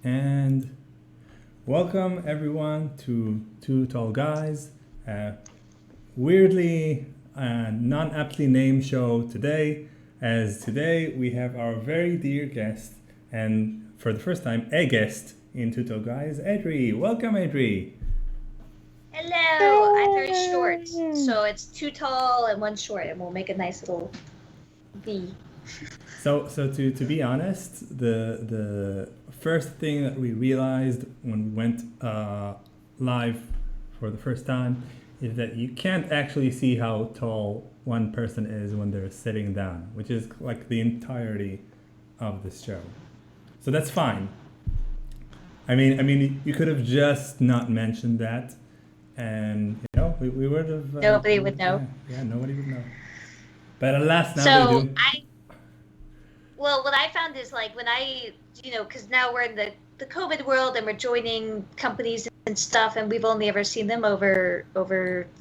And welcome everyone to Two Tall Guys. Weirdly, non-aptly named show today, as today we have our very dear guest, and for the first time, a guest in Two Tall Guys, Adri. Welcome, Adri. Hello, I'm very short, so it's two tall and one short, and we'll make a nice little V. So to be honest, the first thing that we realized when we went live for the first time is that you can't actually see how tall one person is when they're sitting down, which is like the entirety of this show. So that's fine. I mean, you could have just not mentioned that, and we would have. Nobody would know. Yeah, nobody would know. But alas, now they So do. well, what I found is like when because now we're in the COVID world and we're joining companies and stuff, and we've only ever seen them over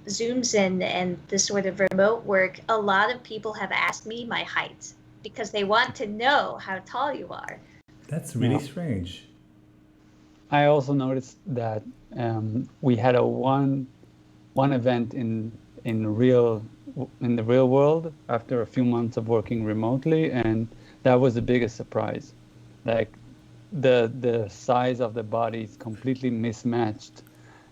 Zooms and this sort of remote work. A lot of people have asked me my height because they want to know how tall you are. That's really Yeah. strange. I also noticed that we had one event in the real world after a few months of working remotely, and that was the biggest surprise. Like the size of the body is completely mismatched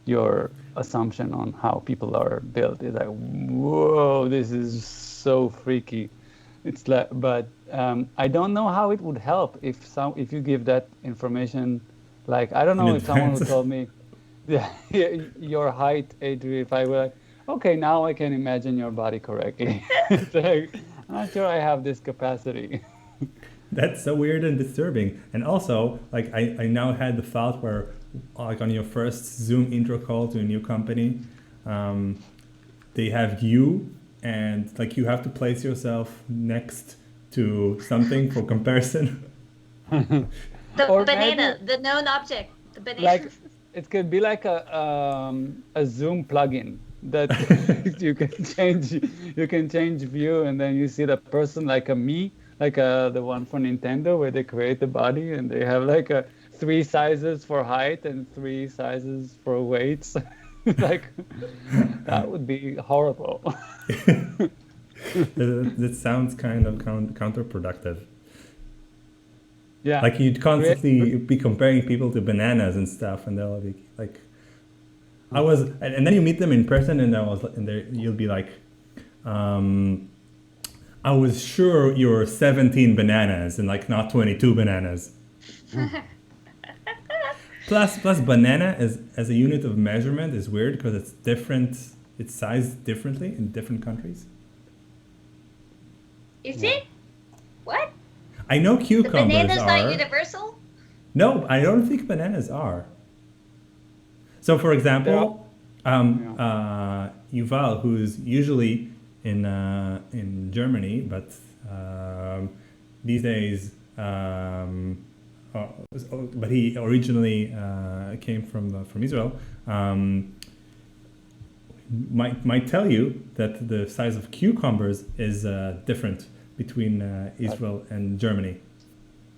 your assumption on how people are built. It's like, whoa, this is so freaky. It's like, but I don't know how it would help if you give that information. Like, I don't In know if someone who advance. told me, yeah, your height, Adri, if I were like, okay, now I can imagine your body correctly. It's like, I'm not sure I have this capacity. That's so weird and disturbing. And also, like, I now had the thought where, like, on your first Zoom intro call to a new company, they have you, and like you have to place yourself next to something for comparison. The Or banana, maybe the known object, the banana. like it could be like a Zoom plugin that you can change view, and then you see the person like a me, like the one for Nintendo where they create the body and they have like a three sizes for height and three sizes for weights. Like that would be horrible. That sounds kind of counterproductive. Yeah. Like you'd Create, constantly be comparing people to bananas and stuff, and they'll be like, I was, and then you meet them in person, and you'll be like, um, I was sure you were 17 bananas and like not 22 bananas. Plus banana as a unit of measurement is weird because it's different. It's sized differently in different countries. Is yeah. it? What? I know The cucumbers banana's not are. universal? No, I don't think bananas are. So, for There are, example, yeah. Yuval, who's usually in Germany, but these days, uh, but he originally came from Israel. Might tell you that the size of cucumbers is different between That, Israel and Germany.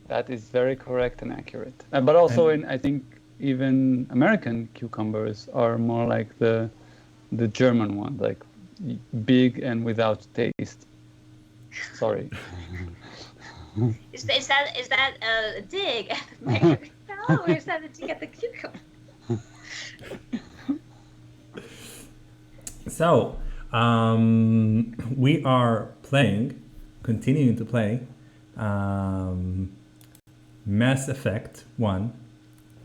that is very correct and accurate. But also And I think even American cucumbers are more like the German ones, like big and without taste. Sorry. Is that a dig at the American cow, or is that a dig at the cucumber? so we are continuing to play um, Mass Effect 1.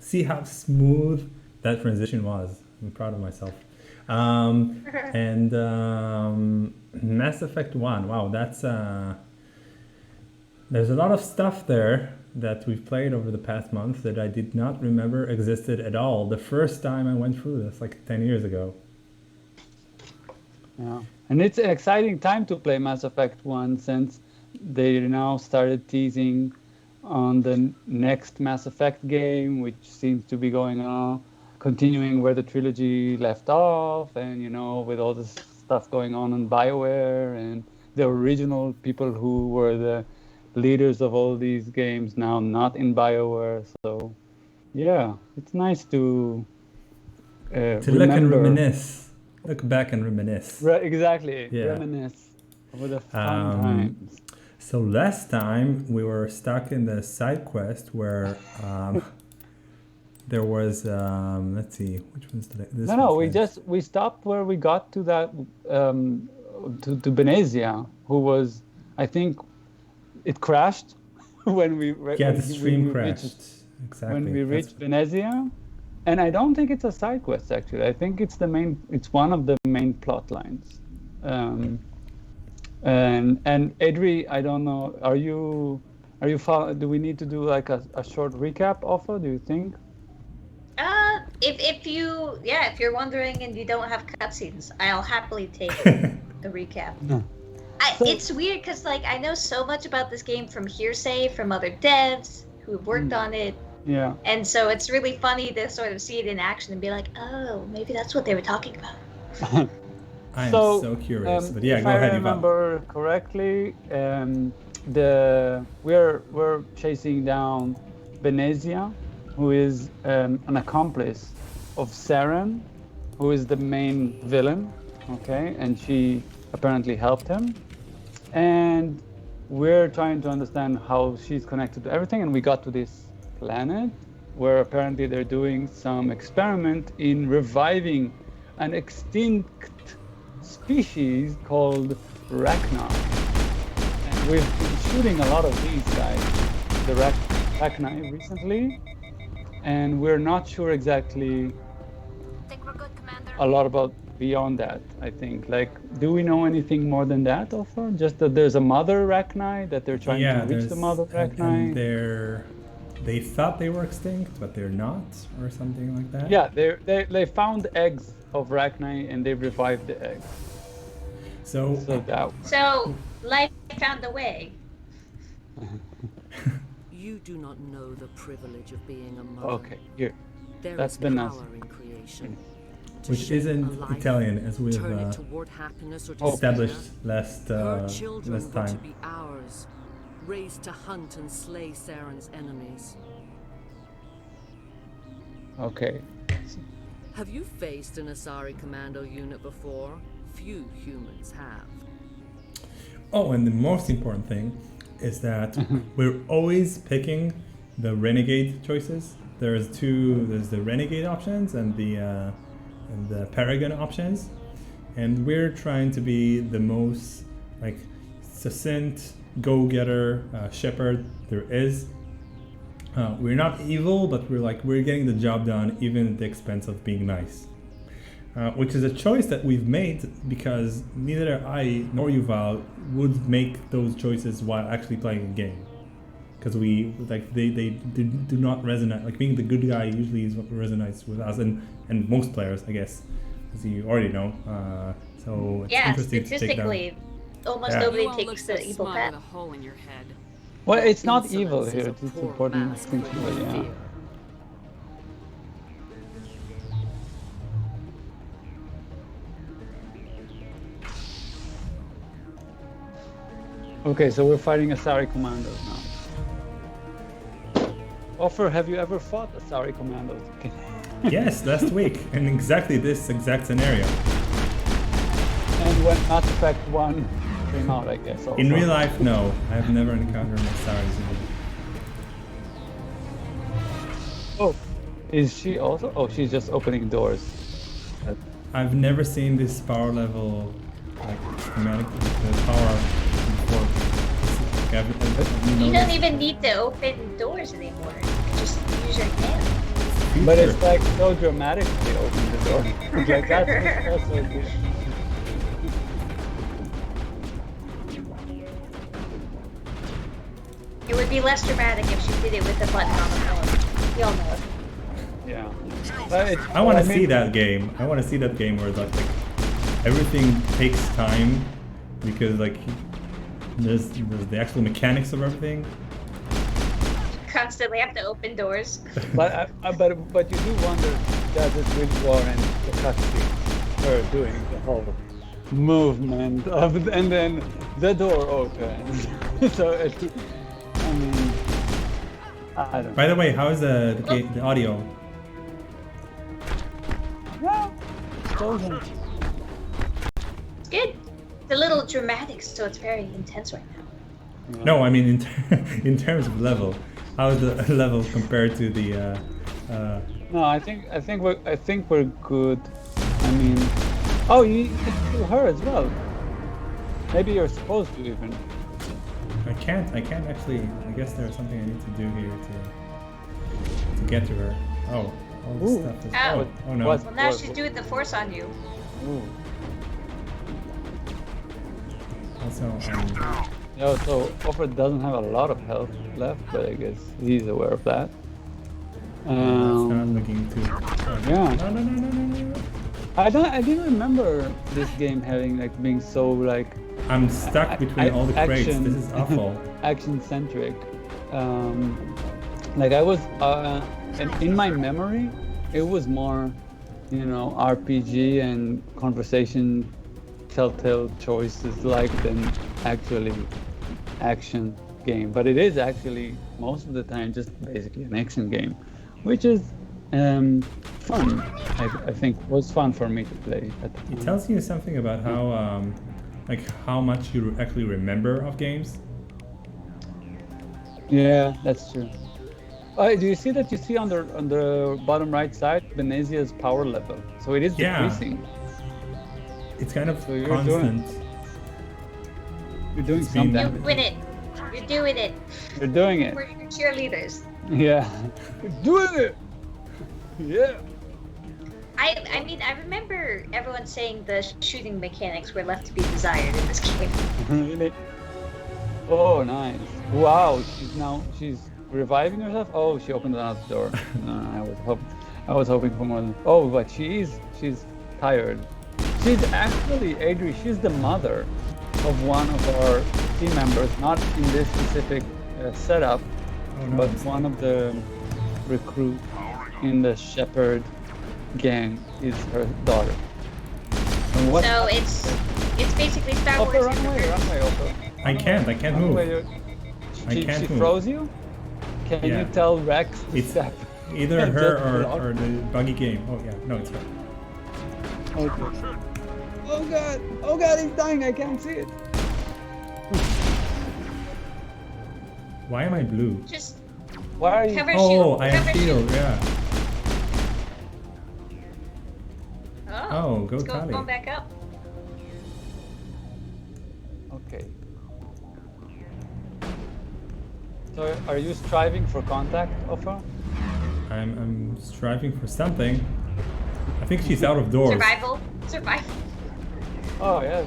See how smooth that transition was. I'm proud of myself. And Mass Effect 1, wow, there's a lot of stuff there that we've played over the past month that I did not remember existed at all the first time I went through this, like 10 years ago. Yeah. And it's an exciting time to play Mass Effect 1 since they now started teasing on the next Mass Effect game, which seems to be going on, continuing where the trilogy left off, and with all this stuff going on in BioWare and the original people who were the leaders of all these games now not in BioWare. So Yeah, it's nice to To look and remember. reminisce, look back and reminisce. Exactly, Yeah. reminisce over the fun times. So last time we were stuck in the side quest where there was let's see, which one's today? This No, one's we stopped where we got to that to Benezia, who was, I think, it crashed when we yeah, when the stream we crashed. Exactly. when we That's- reached Venezia, and I don't think it's a side quest actually. I think it's it's one of the main plot lines. And Adri, I don't know, do we need to do like a short recap also, do you think? If you're wondering and you don't have cutscenes, I'll happily take a recap. It's weird because like I know so much about this game from hearsay from other devs who have worked on it. Yeah. And so it's really funny to sort of see it in action and be like, oh, maybe that's what they were talking about. I am so curious. But yeah, if go I ahead, Ivan. remember correctly, we're chasing down Benezia, who is an accomplice of Saren, who is the main villain. Okay, and she apparently helped him, and we're trying to understand how she's connected to everything. And we got to this planet where apparently they're doing some experiment in reviving an extinct species called Ragnar. And we've been shooting a lot of these guys, the Ragnar, recently, and we're not sure exactly Think we're good, Commander. a lot about beyond that. I think, like, do we know anything more than that, also? Just that there's a mother Ragnar, that they're trying to reach the mother Ragnar. And they thought they were extinct, but they're not, or something like that. Yeah, they found eggs of Ragnar and they revived the eggs. So Life found a way. You do not know the privilege of being a mother. Okay, here. There That's is been power us. in creation. To which shape isn't a life, Italian, as we've turn it toward happiness or established despair. last Her children last were to time. be ours, raised to hunt and slay Saren's enemies. Okay. Have you faced an Asari commando unit before? Few humans have. Oh, and the most important thing is that we're always picking the renegade choices. There's the renegade options and the paragon options, and we're trying to be the most like succinct go-getter shepherd there is. We're not evil, but we're getting the job done even at the expense of being nice. Which is a choice that we've made because neither I nor Yuval would make those choices while actually playing a game. Because they do not resonate. Like being the good guy usually is what resonates with us and most players, I guess, as you already know. So it's interesting statistically, to take almost Yeah. nobody You all look takes so the evil smug path. with a hole in your head. Well, it's not Insolence evil is here. a It's poor important mask to for think your about, yeah. fear. Okay, so we're fighting Asari commandos now. Offer, have you ever fought Asari commandos? Yes, last week, in exactly this exact scenario. And when Mass Effect 1 came out, I guess. Also. In real life, no. I have never encountered Asaris. Oh, is she also? Oh, she's just opening doors. I've never seen this power level, like schematic, the power before. It's like You don't even need to open doors anymore. You can just use your hand. But it's like so dramatic they open the door. Like that's so good. It would be less dramatic if she did it with a button on the phone. You all know it. Yeah. I want to see that game. I want to see that game where like everything takes time because like there's the actual mechanics of everything. Constantly have to open doors. But you do wonder, does it really warrant the cutscene? Her doing the whole movement of, and then the door opens. So I mean, I don't know. By the way, how is the audio? Yeah, explosion. It's good. It's a little dramatic, so it's very intense right now. Yeah. No, I mean in terms of level. How is the level compared to the? No, I think we're good. I mean, oh, you can kill her as well. Maybe you're supposed to even. I can't actually. I guess there's something I need to do here to get to her. Oh, all this Ooh. stuff is. Ow. Oh no. What? Well, now she's doing the force on you. Ooh. Also, Yeah, so Offer doesn't have a lot of health left, but I guess he's aware of that. that's not Um, looking too. yeah. No. I didn't remember this game having like being so like I'm stuck between all the crates. action- This is awful. action centric. Like I was and in my memory, it was more, you know, RPG and conversation, telltale choices like than actually action game. But it is actually most of the time just basically an action game, which is fun. I think was fun for me to play at the It time. tells you something about how much you actually remember of games. Yeah, that's true. Do you see that? You see on the bottom right side, Venezia's power level. So it is Yeah. decreasing. It's kind of So you're constant. You're doing It's been- You something. win it. You're doing it. You're doing it. We're your cheerleaders. Yeah. You're doing it. Yeah. I mean, I remember everyone saying the shooting mechanics were left to be desired in this game. Really? Oh, nice. Wow. She's reviving herself. Oh, she opened another door. No, I was hoping for more. Oh, but she's tired. She's actually Adri. She's the mother of one of our team members, not in this specific setup, Oh, no, but it's- one of the recruits in the Shepherd gang is her daughter. And what? So it's basically Star Oprah, Wars. run in away, reverse. run away, Oprah. I can't Run away, move. I She can't move. froze you? Can Yeah. you tell Rex to It's step? either Just her block. or the buggy game. Oh yeah, no, it's her. Okay. Oh god, he's dying, I can't see it. Why am I blue? Just Why are you? cover Oh, shield. I have cover shield. Yeah. Oh, go let's go Tali. going back up. Okay. So are you striving for contact, Offer? I'm striving for something. I think she's out of doors. Survival. Oh yes,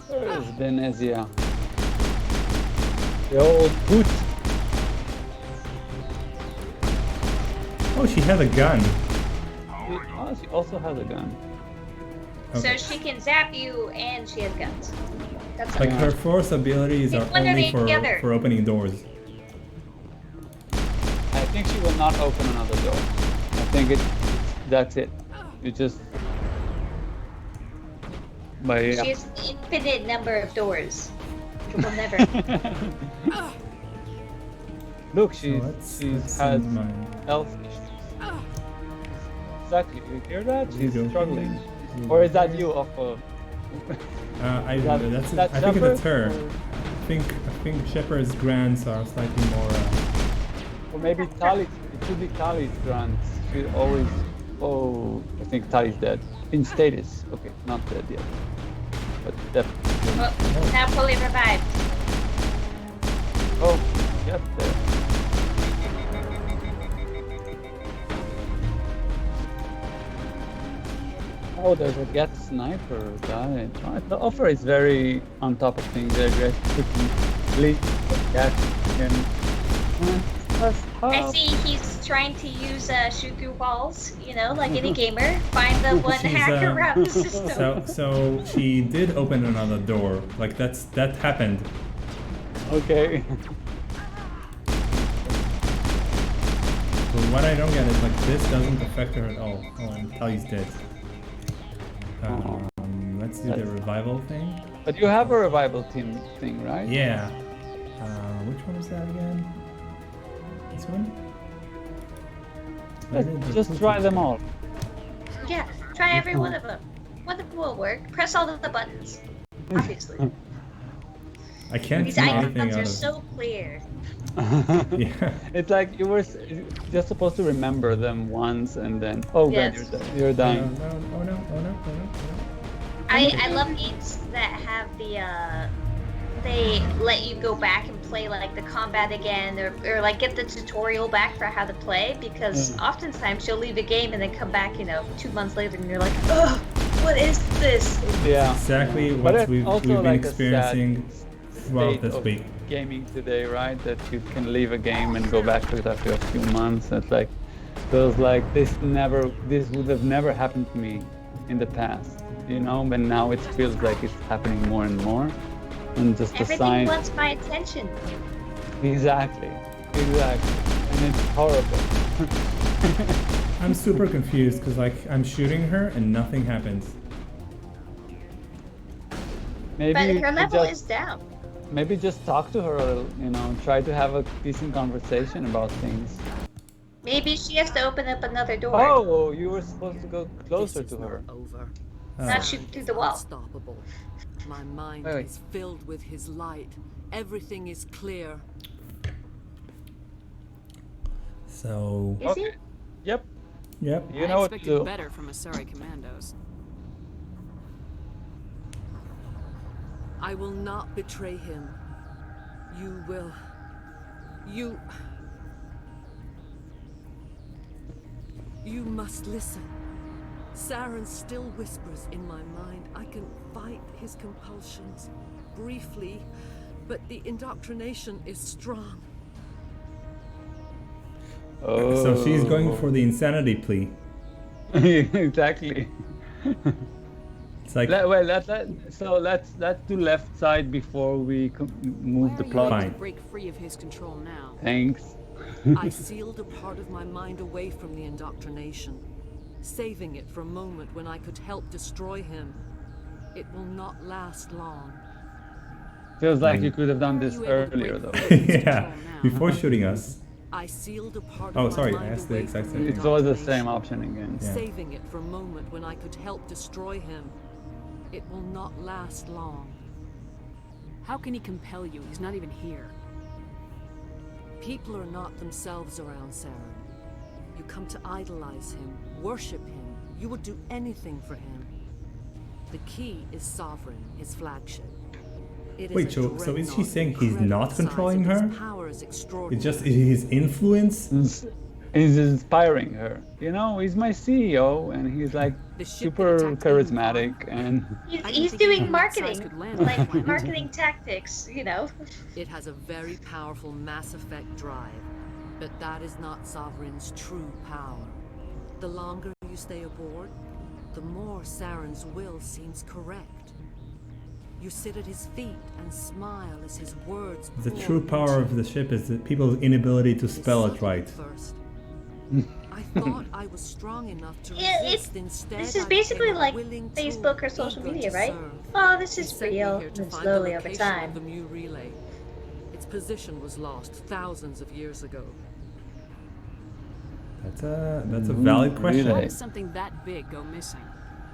there is Venezia. The old boot. Oh, she has a gun. Oh, she also has a gun. Okay. So she can zap you and she has guns. That's Like all. her force abilities It's are one or only the other. for opening doors. I think she will not open another door. I think that's it. You just. But yeah. She has an infinite number of doors. She will never. Look, So she let's has send my. health issues. Exactly. You hear that? You She's go. struggling. Or is that you, Offer? That's it. that I think Shepherd, it's her. or- I think Shepherd's grants are slightly more. Or maybe Tali. It should be Tali's grants. She always. Oh, I think Tali's dead. In status. Okay, not dead yet. But definitely. Oh, now fully revived. Oh, yep, there. Oh, there's a get sniper guy. Oh, the Offer is very on top of things. They're just quickly get and I see he's trying to use shoot through walls, you know, like any gamer. Find the one She's, hack around the system. So she did open another door. Like that happened. Okay. But what I don't get is like this doesn't affect her at all. Oh, and Tali's dead. Let's do the That's- revival thing. But you have a revival team thing, right? Yeah. Which one is that again? This one? Just try them all. Yeah, try every one of them. One of them will work. Press all of the buttons. Obviously. I can't These see anything icons out are of so clear. Yeah. It's like you were just supposed to remember them once and then, oh Yes. god, you're dying. No, oh no, oh no, oh no. I love games that have the they let you go back and play like the combat again or like get the tutorial back for how to play, because oftentimes you'll leave a game and then come back, 2 months later and you're like, oh, what is this? Yeah. Exactly But what it's we've also been like a experiencing throughout state this of week. gaming today, right? That you can leave a game and go back to it after a few months. It's like feels like this would have never happened to me in the past, but now it feels like it's happening more and more. And just a Everything sign. wants my attention. Exactly. And it's horrible. I'm super confused because I'm shooting her and nothing happens. Maybe But you her should level just, is down. maybe just talk to her a little, try to have a decent conversation about things. Maybe she has to open up another door. Oh, you were supposed to go closer This is to her. not over. Not Oh. shoot Saren through is the wall. unstoppable. My mind Wait. is filled with his light. Everything is clear. So, Is he? Yep. yep. You I know what to expected do. better from Asari commandos. I will not betray him. You will. You must listen. Saren still whispers in my mind. I can fight his compulsions briefly, but the indoctrination is strong. Oh. So she's going for the insanity plea. Exactly. It's like, So let's do left side before we move Why the are you plot. able Fine. to break free of his control now? Thanks. I sealed a part of my mind away from the indoctrination, saving it for a moment when I could help destroy him. It will not last long. Feels like you could have done How are this you able to earlier, break though. free of his yeah, control now? before shooting us. I sealed a part Oh, of sorry, my I mind asked the away exact from same the thing. It's always the indoctrination, same option again. Yeah. saving it for a moment when I could help destroy him. It will not last long. How can he compel you? He's not even here. People are not themselves around Saren. You come to idolize him, worship him. You would do anything for him. The key is Sovereign, his flagship. It is Wait, a so is she dreadnought saying he's incredible not size, controlling and its her? power is extraordinary. It's just his influence? He's inspiring her. He's my CEO, and he's like The ship super that attacked me in charismatic, and He's, I didn't he's think anything doing that size marketing, could land on the like planet. marketing tactics, It has a very powerful Mass Effect drive, but that is not Sovereign's true power. The longer you stay aboard, the more Saren's will seems correct. You sit at his feet and smile as his words The pour true power into of the ship is the people's inability to It's spell it subtle right. at first. I thought I was strong enough to Yeah, resist. Instead, This is I basically became a like willing Facebook tool, or social eager media, to right? serve. Oh, this He is sent me real, here to and find slowly the over location time. of the Mu relay. Its position was lost thousands of years ago. That's a valid question. How Relay. does something that big go missing?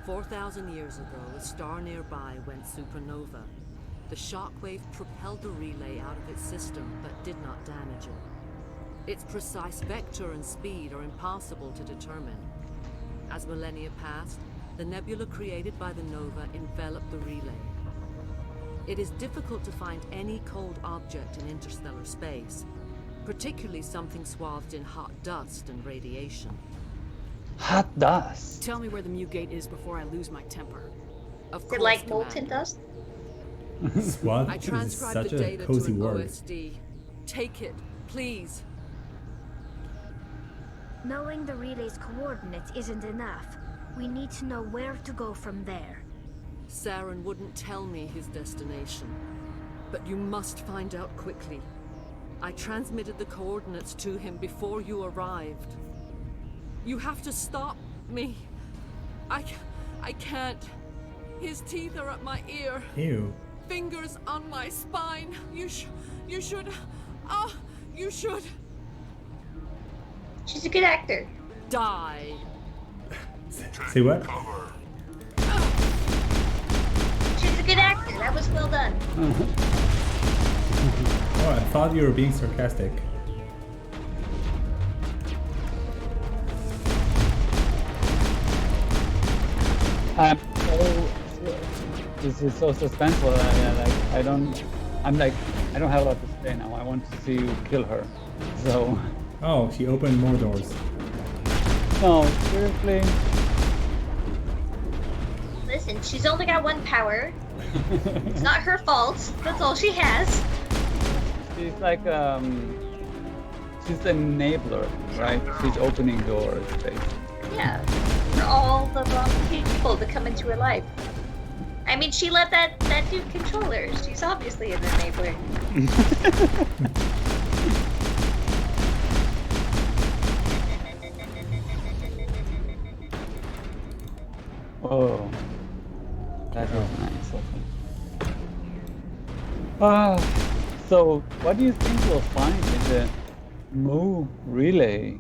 4,000 years ago, a star nearby went supernova. The shockwave propelled the relay out of its system, but did not damage it. Its precise vector and speed are impossible to determine. As millennia passed, the nebula created by the nova enveloped the relay. It is difficult to find any cold object in interstellar space, particularly something swathed in hot dust and radiation. hot dust. Tell me where the Mu Gate is before I lose my temper. Of Is course, it like molten Commander. dust? Swat I is transcribed such the a data to cozy an word. OSD. Take it, please. Knowing the relay's coordinates isn't enough. We need to know where to go from there. Saren wouldn't tell me his destination, but you must find out quickly. I transmitted the coordinates to him before you arrived. You have to stop me. I can't. His teeth are at my ear, Ew. fingers on my spine. You should. You should. She's a good actor. Die. Say what? She's a good actor. That was well done. Oh, I thought you were being sarcastic. This is so suspenseful. I don't have a lot to say now. I want to see you kill her. So. Oh, she opened more doors. No, seriously. Listen, she's only got one power. It's not her fault. That's all she has. She's like she's an enabler, right? She's opening doors, basically. Yeah. For all the wrong people to come into her life. I mean, she let that dude control her. She's obviously an enabler. Oh, that was nice. So what do you think we'll find in the Moo relay?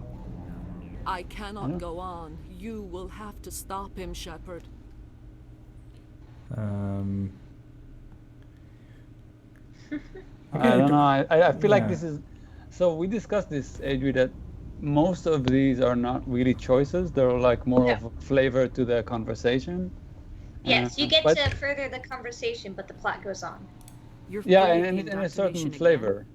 I cannot go on. You will have to stop him, Shepard. I don't know. I feel like this is. So we discussed this, Adri, that most of these are not really choices. They're like more of a flavor to the conversation. Yes, you get to further the conversation, but the plot goes on. You're and a certain flavor.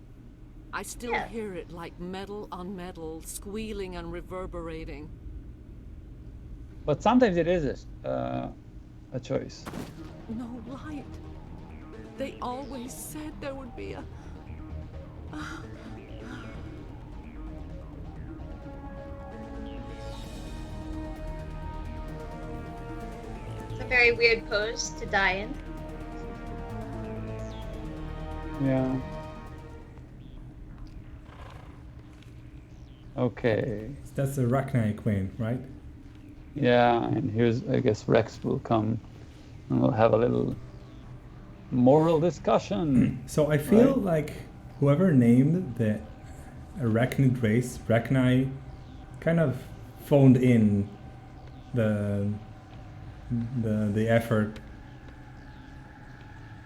I still hear it like metal on metal, squealing and reverberating. But sometimes it is a choice. No light. They always said there would be a... It's a very weird pose to die in. Yeah. Okay. That's the Rachni Queen, right? Yeah, and here's, I guess, Rex will come and we'll have a little moral discussion. So I feel like whoever named the arachnid race, Rachni, kind of phoned in the effort.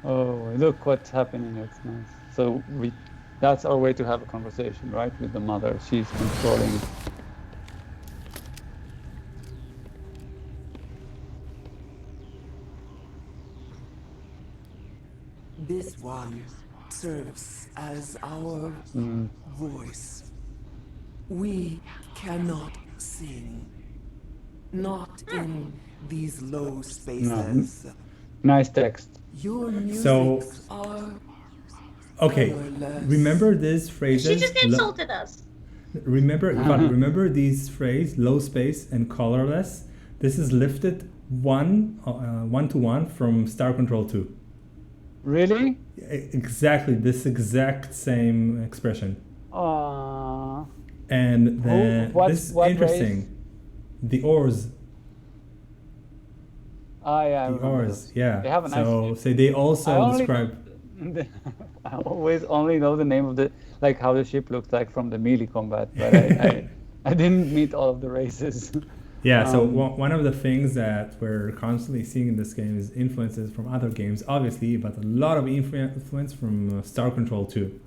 Oh, look what's happening. That's nice. So that's our way to have a conversation, right? With the mother. She's controlling. This one serves as our voice. We cannot sing. Not in these low spaces. Nice text. Your music are okay. colorless. Remember these phrases? She just insulted us. Remember these phrases, low space and colorless? This is lifted one to one from Star Control 2. Really? Exactly, this exact same expression. Aww. And then this is interesting. Race? The oars. Oh yeah. The oars, yeah. They have a nice so they also describe. I always only know the name of how the ship looks like from the melee combat, but I didn't meet all of the races. Yeah, so one of the things that we're constantly seeing in this game is influences from other games, obviously, but a lot of influence from Star Control 2,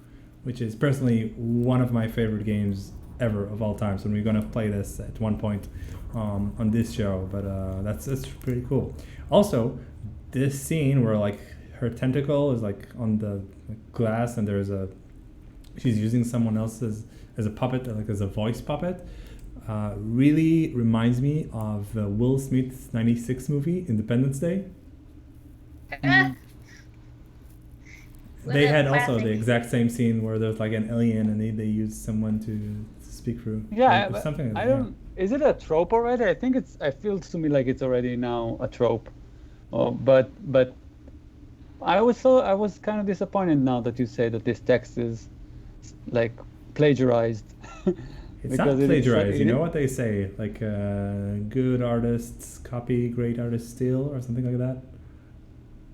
which is personally one of my favorite games ever of all time. So we're going to play this at one point on this show, but that's pretty cool. Also, this scene where like her tentacle is like on the glass and she's using someone else as a puppet, like as a voice puppet. Really reminds me of Will Smith's '96 movie Independence Day. They had also the exact same scene where there's like an alien and they use someone to speak through. Yeah, or something. I don't. Is it a trope already? I think it's. I feel to me like it's already now a trope. But I was kind of disappointed now that you say that this text is like plagiarized. It's not plagiarized. You know what they say? Like good artists copy, great artists steal, or something like that?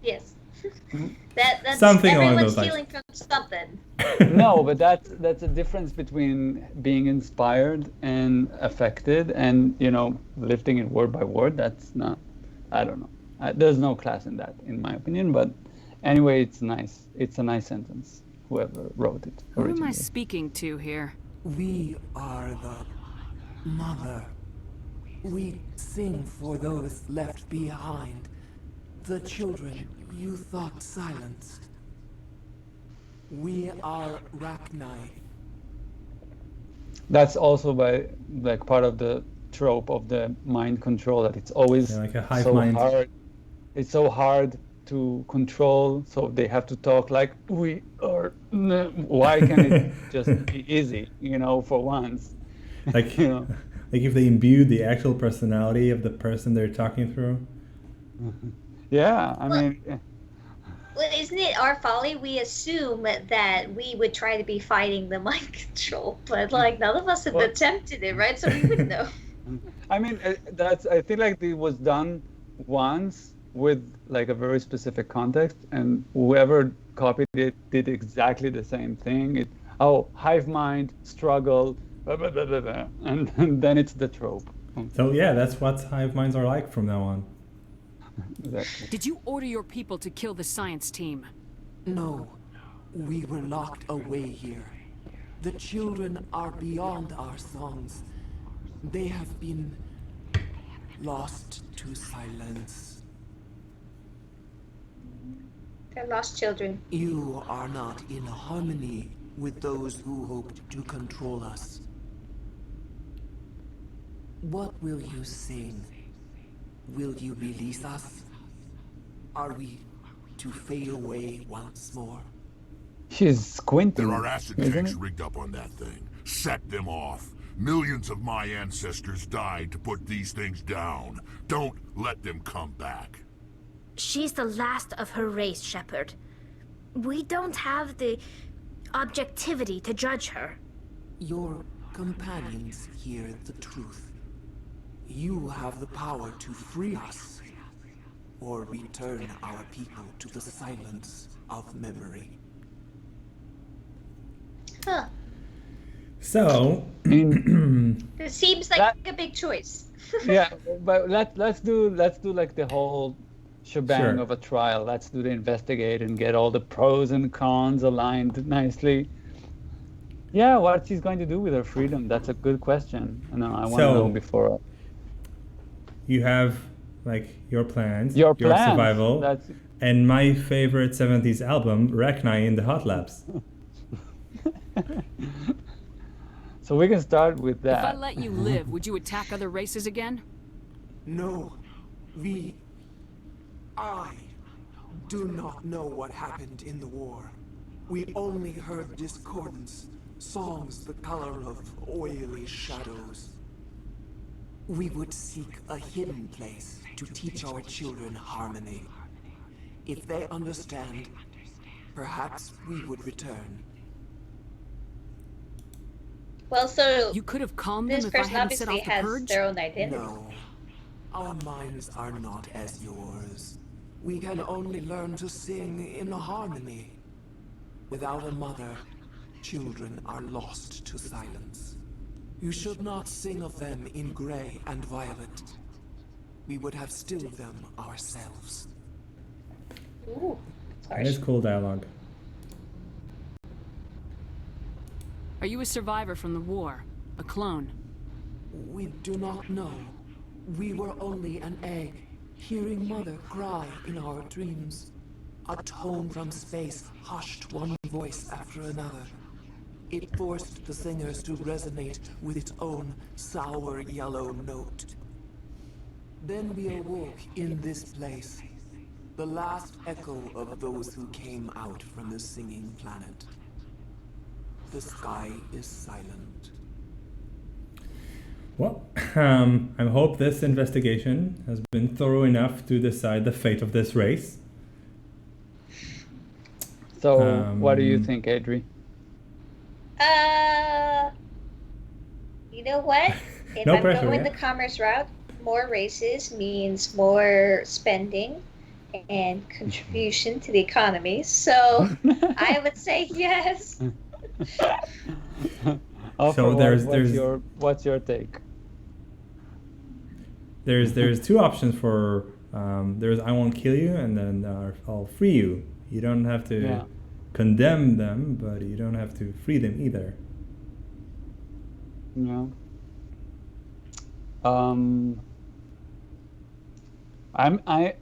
Yes. That's Something along everyone's those lines. stealing from something. No, but that's a difference between being inspired and affected, and lifting it word by word. That's not. I don't know. There's no class in that, in my opinion. But anyway, it's nice. It's a nice sentence. Whoever wrote it Who am I originally. speaking to here? We are the mother. We sing for those left behind. The children you thought silenced. We are Rachni. That's also like part of the trope of the mind control, that it's always Yeah, like a hive so mind. hard. It's so hard to control, so they have to talk like we are. Why can it just be easy, for once? Like, You know? like if they imbue the actual personality of the person they're talking through. Yeah, I Well- mean, Well, isn't it our folly? We assume that we would try to be fighting the mind control, but like none of us have Well- attempted it, right? So we wouldn't know. I mean, I think like it was done once with like a very specific context, and whoever copied it did exactly the same thing. Hive mind, struggle, blah, blah, blah, blah, blah, and then it's the trope. So yeah, that's what hive minds are like from now on. Exactly. Did you order your people to kill the science team? No, we were locked away here. The children are beyond our songs. They have been lost to silence. They're lost children. You are not in harmony with those who hoped to control us. What will you sing? Will you release us? Are we to fade away once more? She's squinting. There are acid isn't tanks it? rigged up on that thing. Set them off. Millions of my ancestors died to put these things down. Don't let them come back. She's the last of her race, Shepard. We don't have the objectivity to judge her. Your companions hear the truth. You have the power to free us, or return our people to the silence of memory. Huh. So I mean, It seems like That- a big choice. yeah, but let's do like the whole shebang Sure. of a trial. Let's do the investigate and get all the pros and cons aligned nicely. Yeah, what she's going to do with her freedom? That's a good question. I want to know before. you have like your plans, Your plans. survival, That's and my favorite 70s album, Rachni in the Hot Labs. so we can start with If I that. let you live, would you attack other races again? No, I do not know what happened in the war. We only heard discordance, songs the color of oily shadows. We would seek a hidden place to teach our children harmony. If they understand, perhaps we would return. Well, so You could have calmed them this if I person hadn't set obviously off the has purge? their own identity. No, our minds are not as yours. We can only learn to sing in harmony. Without a mother, children are lost to silence. You should not sing of them in gray and violet. We would have stilled them ourselves. Ooh, That is harsh. cool dialogue. Are you a survivor from the war? A clone? We do not know. We were only an egg, hearing Mother cry in our dreams. A tone from space hushed one voice after another. It forced the singers to resonate with its own sour yellow note. Then we awoke in this place, the last echo of those who came out from the singing planet. The sky is silent. Well, I hope this investigation has been thorough enough to decide the fate of this race. So, what do you Um, think, Adri? You know what? If No I'm pressure, going yeah. the commerce route, more races means more spending, and contribution to the economy. So I would say yes. Alfred, there's what's your take? there's two options for there's I won't kill you and then I'll free you. You don't have to condemn them, but you don't have to free them either. Yeah.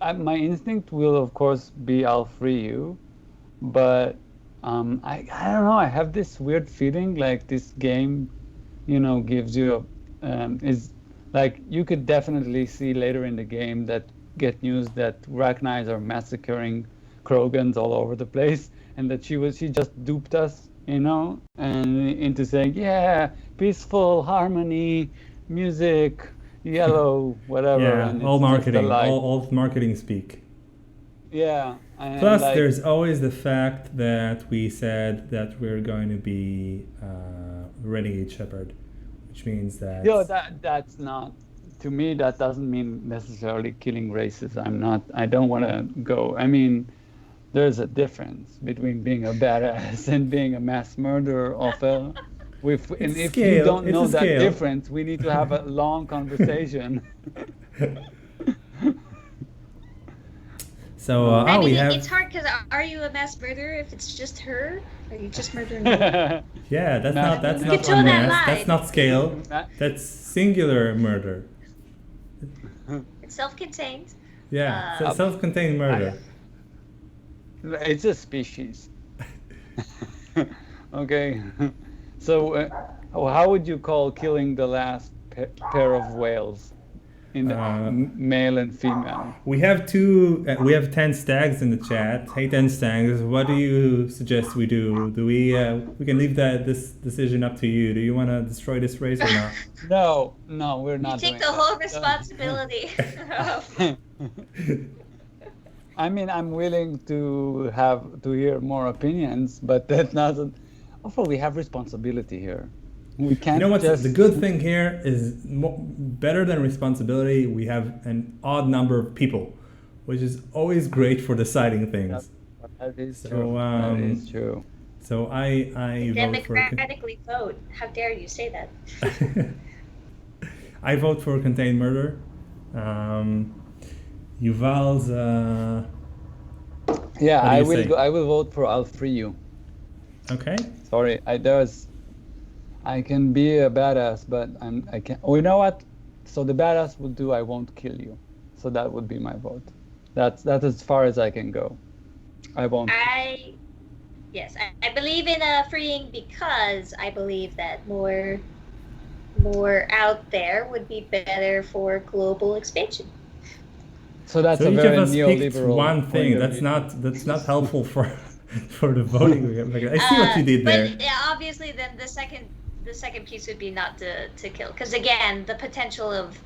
My instinct will of course be I'll free you, but I don't know. I have this weird feeling like this game, gives you is like you could definitely see later in the game that get news that Rachnites are massacring Krogans all over the place, and that she just duped us, and into saying peaceful harmony, music, yellow, whatever. Yeah, and all it's just a marketing, lie. all marketing speak. Yeah. And Plus, there's always the fact that we said that we're going to be renegade shepherd, which means that. That's not. To me, that doesn't mean necessarily killing races. I don't want to go. I mean, there's a difference between being a badass and being a mass murderer of a. And if you don't know that difference, we need to have a long conversation. So I mean, we have. it's hard because are you a mass murderer if it's just her? Are you just murdering her? Yeah, that's not Control that unmasked. line. That's not scale. That's singular murder. It's self-contained. Yeah, self-contained murder. It's a species. Okay. So, how would you call killing the last pair of whales in the male and female? We have 10 stags in the chat. Hey, 10 stags, what do you suggest we do? Do we can leave this decision up to you. Do you want to destroy this race or not? No, we're not. You take the whole responsibility. I mean, I'm willing to hear more opinions, but that doesn't. Also, we have responsibility here. We can't. You know what? The good thing here is better than responsibility. We have an odd number of people, which is always great for deciding things. That is true. That is true. So I democratically vote. How dare you say that? I vote for contained murder. Yuval's. Yeah, I will vote for I'll free you. Okay. Sorry, I can be a badass, but I can't. Oh, you know what? So the badass would do I won't kill you. So that would be my vote. That's as far as I can go. I won't. Yes, I believe in freeing because I believe that more out there would be better for global expansion. So that's so a each very of us neoliberal picked one thing. That's not helpful for the voting. I see what you did there. But obviously, then the second piece would be not to kill, because again, the potential of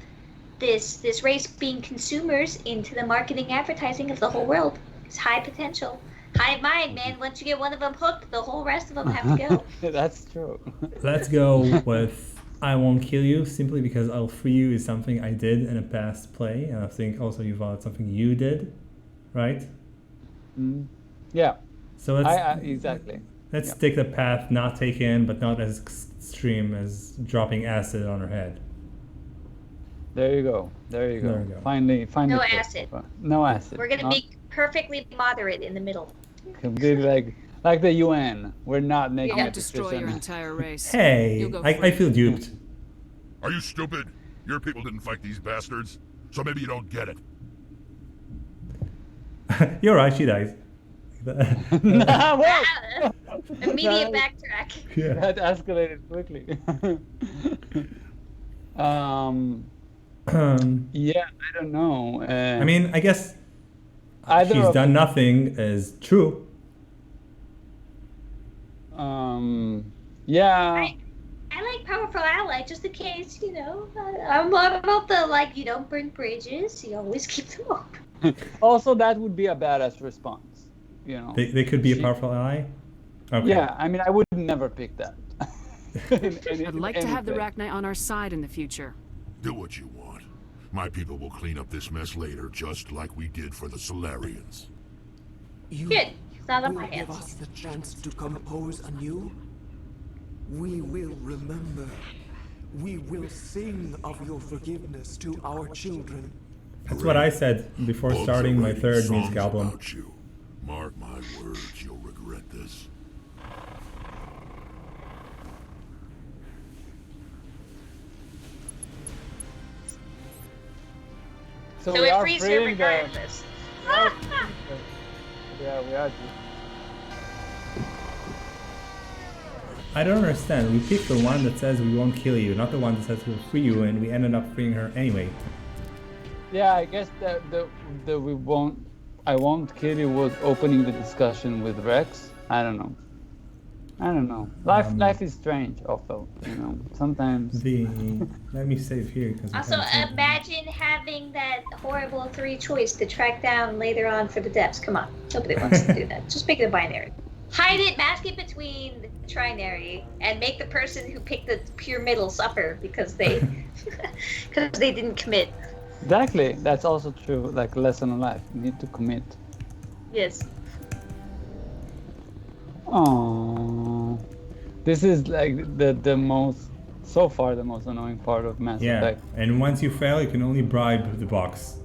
this race being consumers into the marketing advertising of the whole world is high potential. Hive mind, man. Once you get one of them hooked, the whole rest of them have to go. That's true. Let's go with I won't kill you, simply because I'll free you is something I did in a past play, and I think also Yuval, it's something you did, right? Yeah. So let's exactly. Let's take the path not taken, but not as extreme as dropping acid on her head. There you go. There you go. Finally. No acid. No acid. We're gonna be perfectly moderate in the middle. Be like the UN. We're not making I'll destroy your entire race. Hey, I feel duped. Are you stupid? Your people didn't fight these bastards, so maybe you don't get it. You're right, she dies. Immediate backtrack. Yeah. That escalated quickly. Yeah, I don't know. I mean, I guess she's done nothing is true. Yeah. I like powerful ally, just in case, I'm about the, you don't burn bridges, you always keep them open. Also, that would be a badass response, They could be a powerful ally? Okay. Yeah, I mean, I would never pick that. I'd like to have the Rachni on our side in the future. Do what you want. My people will clean up this mess later, just like we did for the Solarians. You Good. It's not on will my give hands. us the chance to compose anew? We will remember. We will sing of your forgiveness to our children. That's what I said before Bugs starting are my writing third songs music album. about you. Mark my words, you'll regret this. So we it are frees her freeing the. regardless. Yeah, we are. I don't understand. We picked the one that says we won't kill you, not the one that says we'll free you, and we ended up freeing her anyway. Yeah, I guess the we won't. I won't kill you was opening the discussion with Rex. I don't know. Life is strange, also. You know, sometimes. Let me save here because. Also, imagine having that horrible 3 choice to track down later on for the depths. Come on, nobody wants to do that. Just make it a binary. Hide it, mask it between the trinary, and make the person who picked the pure middle suffer because they didn't commit. Exactly, that's also true. Like lesson in life, you need to commit. Yes. Oh, this is like the most so far the most annoying part of Mass Yeah, Effect. and once you fail, you can only bribe the box.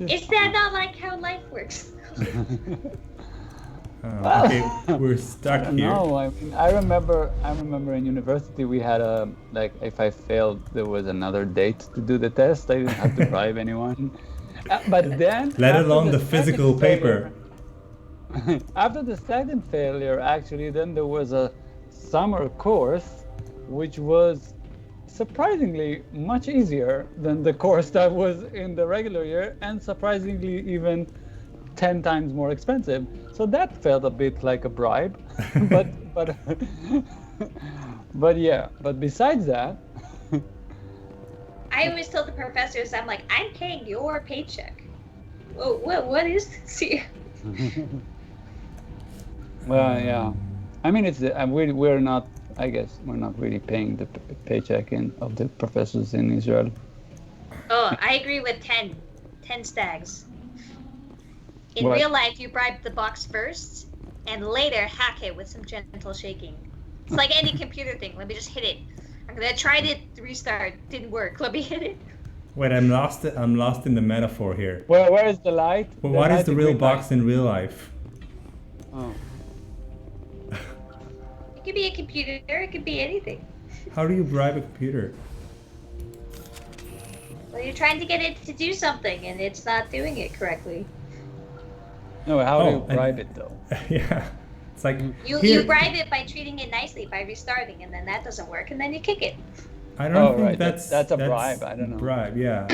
Is that not like how life works? Okay, we're stuck here. No, I mean, I remember in university we had a like if I failed there was another date to do the test. I didn't have to bribe anyone. But then Let after alone the second physical paper. After the second failure, actually, then there was a summer course, which was surprisingly much easier than the course that was in the regular year, and surprisingly even 10 times more expensive. So that felt a bit like a bribe, but yeah. But besides that, I always told the professors, I'm like, I'm paying your paycheck. Whoa, what is this here? well, yeah. I mean, it's we're not. I guess we're not really paying the paycheck of the professors in Israel. Oh, I agree with 10 stags. In What? real life, you bribe the box first, and later hack it with some gentle shaking. It's like any computer thing. Let me just hit it. I tried it, restart, didn't work. Let me hit it. Wait, I'm lost in the metaphor here. Where is the light? Well, what is the real green box light. in real life? Oh. It could be a computer, it could be anything. How do you bribe a computer? Well, you're trying to get it to do something, and it's not doing it correctly. No, how do you and- bribe it though? Yeah, it's like You bribe it by treating it nicely, by restarting, and then that doesn't work, and then you kick it. I don't think right, that's a bribe. I don't know. Bribe, yeah.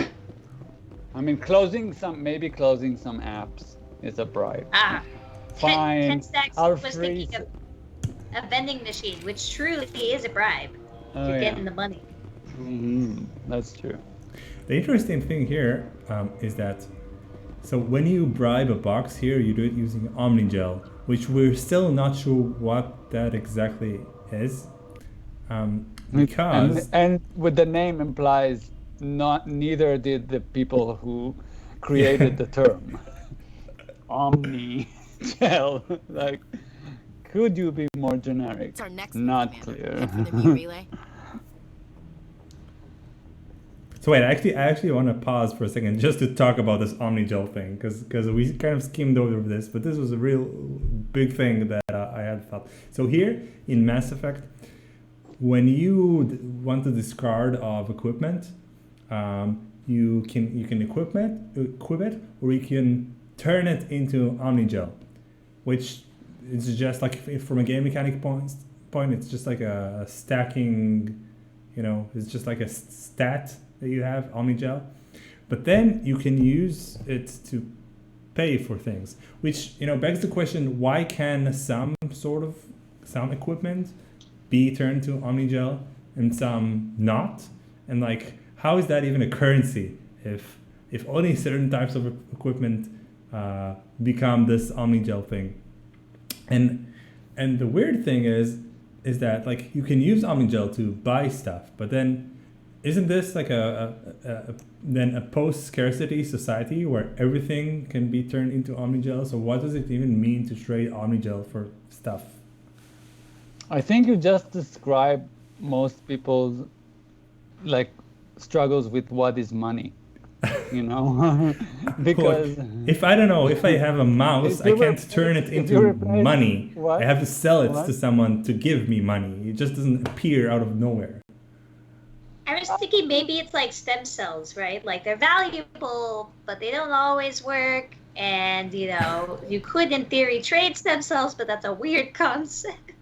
I mean, closing some apps is a bribe. Ah, Fine. 10 stacks I'll was freeze thinking of a vending machine, which truly is a bribe. Oh, You're yeah. getting the money. That's true. The interesting thing here is that, so when you bribe a box here, you do it using Omnigel, which we're still not sure what that exactly is, because and with the name implies neither did the people who created the term. Omnigel. Like, could you be more generic? It's our next Not move, clear. Commander. For the meat relay. So wait, I actually want to pause for a second just to talk about this Omnigel thing, because we kind of skimmed over this, but this was a real big thing that I had thought. So here in Mass Effect, when you want to discard of equipment, you can equip it, or you can turn it into Omnigel, which is just like, from a game mechanic point, it's just like a stacking, it's just like a stat that you have, Omnigel. But then you can use it to pay for things, which begs the question: why can some equipment be turned to Omnigel and some not? And like, how is that even a currency if only certain types of equipment become this Omnigel thing? And the weird thing is that like you can use Omnigel to buy stuff, but then isn't this like then a post-scarcity society where everything can be turned into Omnigel? So what does it even mean to trade Omnigel for stuff? I think you just described most people's like struggles with what is money, you know, because If I don't know, if I have a mouse, I can't turn it into money. What? I have to sell it What? to someone to give me money. It just doesn't appear out of nowhere. I was thinking maybe it's like stem cells, right? Like they're valuable, but they don't always work. And, you know, you could in theory trade stem cells, but that's a weird concept.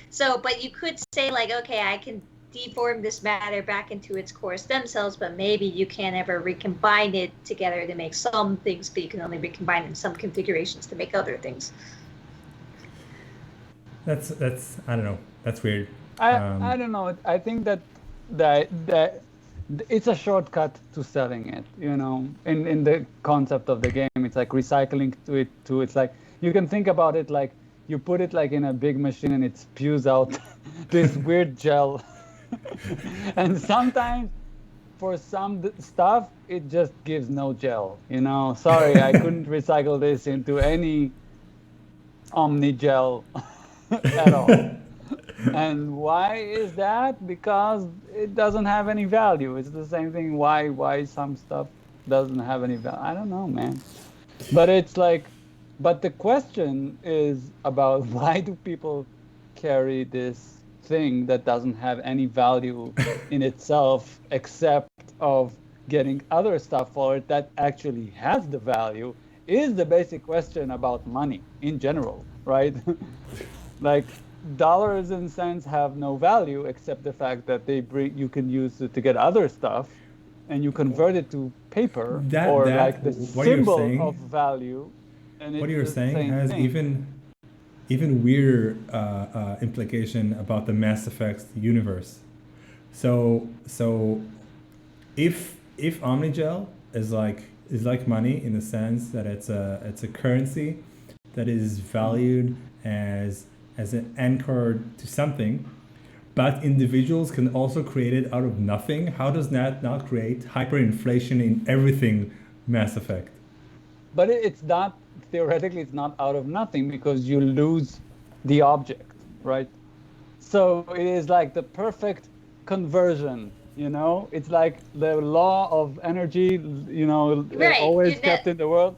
So, but you could say like, okay, I can deform this matter back into its core stem cells, but maybe you can't ever recombine it together to make some things, but you can only recombine in some configurations to make other things. That's I don't know. That's weird. I don't know. I think that it's a shortcut to selling it, you know, in the concept of the game. It's like recycling to it's like you can think about it like you put it like in a big machine and it spews out this weird gel. And sometimes for some stuff it just gives no gel, you know. Sorry, I couldn't recycle this into any Omni gel at all. And why is that? Because it doesn't have any value. It's the same thing why some stuff doesn't have any value. I don't know, man. But it's like, but the question is about why do people carry this thing that doesn't have any value in itself except of getting other stuff for it that actually has the value is the basic question about money in general, right? Like dollars and cents have no value except the fact that you can use it to get other stuff, and you convert it to paper like the symbol of value. And what you're saying has even weirder implication about the Mass Effect universe. So if Omnigel is like money in the sense that it's a currency that is valued as an anchor to something, but individuals can also create it out of nothing. How does that not create hyperinflation in everything Mass Effect? But it's not, theoretically, it's not out of nothing because you lose the object, right? So it is like the perfect conversion, you know? It's like the law of energy, you know, right. always kept in the world.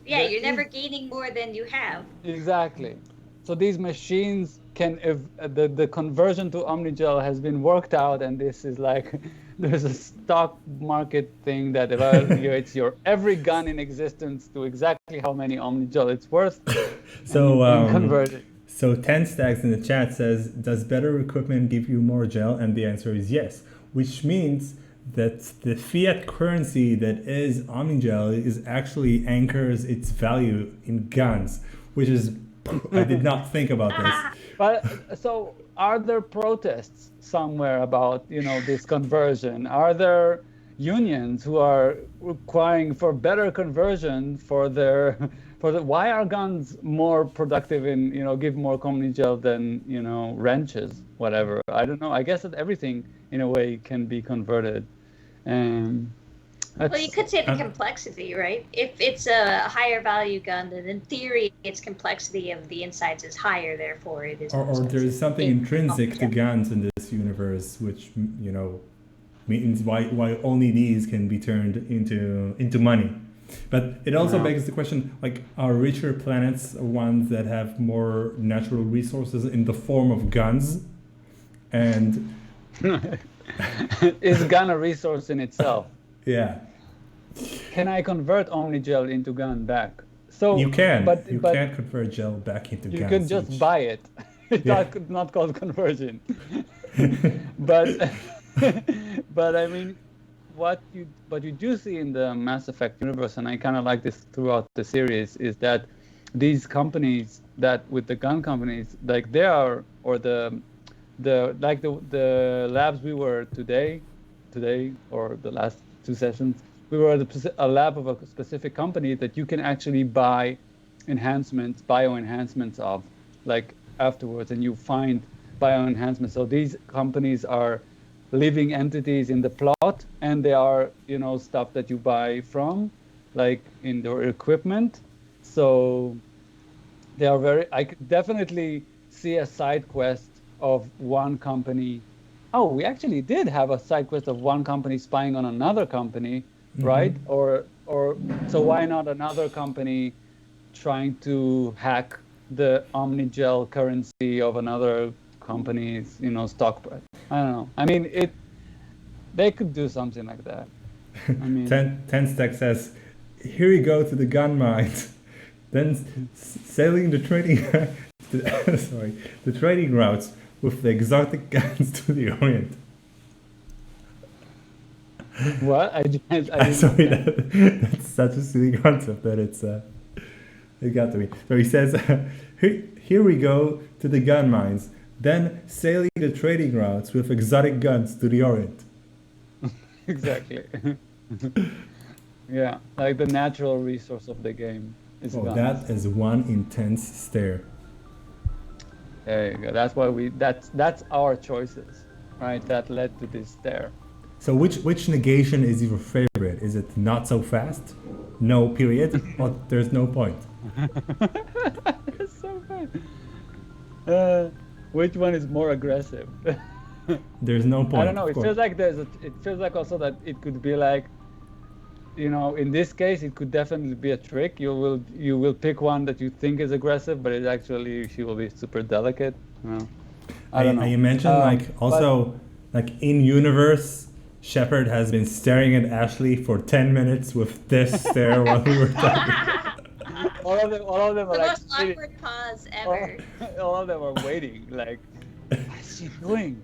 Yeah, you're never gaining more than you have. Exactly. So these machines can, the conversion to Omnigel has been worked out, and this is like, there's a stock market thing that evaluates your every gun in existence to exactly how many Omnigel it's worth. So convert it. So 10 Stacks in the chat says, does better equipment give you more gel? And the answer is yes, which means that the fiat currency that is Omnigel is actually anchors its value in guns, which is, I did not think about this. But so are there protests somewhere about, you know, this conversion? Are there unions who are requiring for better conversion for why are guns more productive in, you know, give more Omnigel than, you know, wrenches, whatever? I don't know. I guess that everything in a way can be converted. Well, you could say the complexity, right? If it's a higher value gun, then in theory, its complexity of the insides is higher, therefore it is. Or there's something intrinsic to guns in this universe, which, you know, means why only these can be turned into money. But it also begs the question, like, are richer planets ones that have more natural resources in the form of guns? And is gun a resource in itself? Yeah. Can I convert Omnigel into gun back? So you can, but you can't convert gel back into guns. You can just buy it. It's not called conversion. But I mean, what you do see in the Mass Effect universe, and I kind of like this throughout the series, is that these companies that with the gun companies, like they are, or the labs we were today or the last 2 sessions, we were at a lab of a specific company that you can actually buy bio enhancements of, like afterwards, and you find bio enhancements. So these companies are living entities in the plot, and they are, stuff that you buy from, like in their equipment. So they are I could definitely see a side quest of one company. Oh, we actually did have a side quest of one company spying on another company, right? Or so why not another company trying to hack the Omnigel currency of another company's, stock price? I don't know. I mean, they could do something like that. I mean, Ten Stack says, "Here we go to the gun mines, then sailing the trading, the trading routes with the exotic guns to the Orient." What? I didn't Sorry, that's such a silly concept that it got to me. So he says, "Here we go to the gun mines, then sailing the trading routes with exotic guns to the Orient." Exactly. Yeah, like the natural resource of the game is guns. That is one intense stare. There you go. That's why that's our choices, right? That led to this stare. So which negation is your favorite? Is it not so fast? No period? Or there's no point? That's so fun. Which one is more aggressive? There's no point. I don't know. It feels like it feels like also that it could be like, in this case, it could definitely be a trick. You will pick one that you think is aggressive, but she will be super delicate. I don't know. You mentioned like in universe, Shepard has been staring at Ashley for 10 minutes with this stare while we were talking. All of them are The like most awkward pause ever. all of them are waiting, like, what's she doing?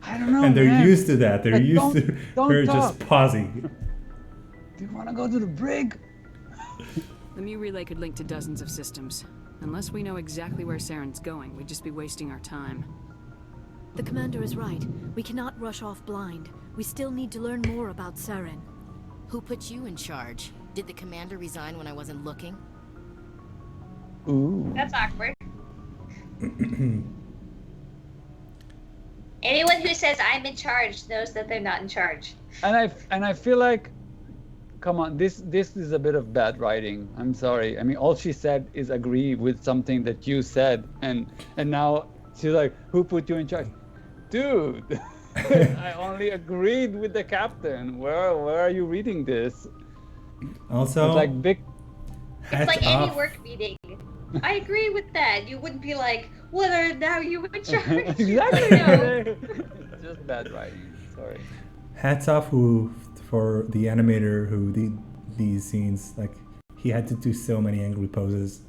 I don't know. And they're man. used to that. They're Like, used to her just pausing. Do you want to go to the brig? The Mu relay could link to dozens of systems. Unless we know exactly where Saren's going, we'd just be wasting our time. The commander is right. We cannot rush off blind. We still need to learn more about Saren. Who put you in charge? Did the commander resign when I wasn't looking? Ooh. That's awkward. Anyone who says I'm in charge knows that they're not in charge. And I feel like, come on, this is a bit of bad writing. I'm sorry. I mean, all she said is agree with something that you said, and now she's like, who put you in charge? Dude, I only agreed with the captain. Where are you reading this? Also, it's like big. It's like any work meeting. I agree with that. You wouldn't be like, what are now you in charge? Exactly. No. Just bad writing. Sorry. Hats off for the animator who did these scenes. Like, he had to do so many angry poses.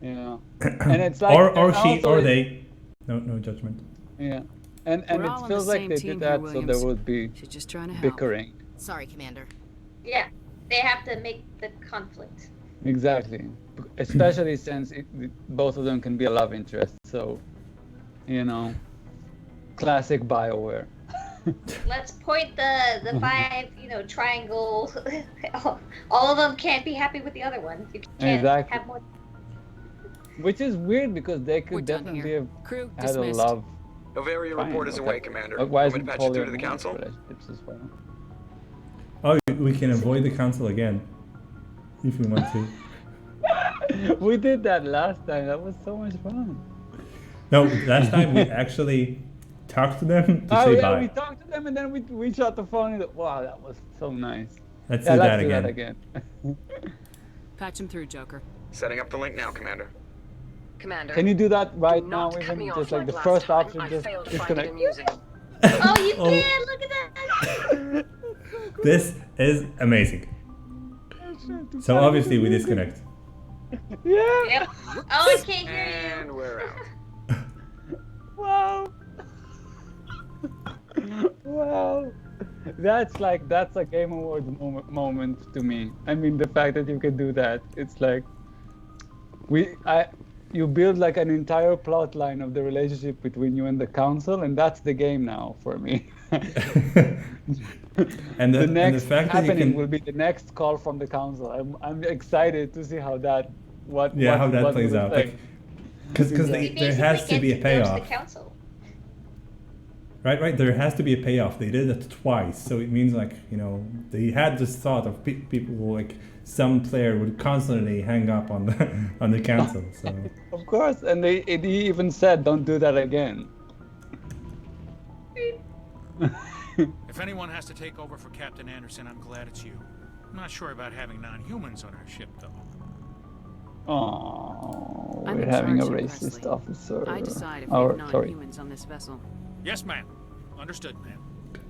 Yeah. And it's like, or she or they. No judgment. Yeah. And it feels like they did that so there would be She's just trying to help. bickering. Sorry, Commander. Yeah, they have to make the conflict. Exactly. Especially since both of them can be a love interest. So, classic BioWare. Let's point the five, triangle. All of them can't be happy with the other one. You can't Exactly. have more. Which is weird because they could definitely have Crew had a dismissed. love. Novarian report is away, Commander. Why Want me isn't to patch you through to the polyamorous council? relationships as well? Oh, we can avoid the council again if we want to. We did that last time. That was so much fun. No, last time we actually talked to them to say bye. We talked to them and then we shot the phone. And wow, that was so nice. Let's do that again. again. Patch him through, Joker. Setting up the link now, Commander. Commander. Can you do that right do now? not cut Even me just off like the last first time. option, I just failed to find it disconnect. amusing. Oh, you can! Look at that! This is amazing. So obviously we disconnect. Yeah. Yep. Oh, I can't hear you. And we're out. Wow. Wow. That's a Game Awards moment to me. I mean, the fact that you can do that, it's like you build like an entire plot line of the relationship between you and the council, and that's the game now for me. And the next and the fact that you happening can, will be the next call from the council. I'm excited to see how that what how that what plays will out. play. Because We there has to basically be a get to go to payoff. the council. Right. There has to be a payoff. They did it twice, so it means like they had this thought of people who, like some player would constantly hang up on the cancel. So Of course, and he even said, "Don't do that again." If anyone has to take over for Captain Anderson, I'm glad it's you. I'm not sure about having non-humans on our ship, though. Oh, I'm we're in having a charge, racist Presley. officer. I decide if we have non-humans on this vessel. Yes, ma'am. Understood, ma'am.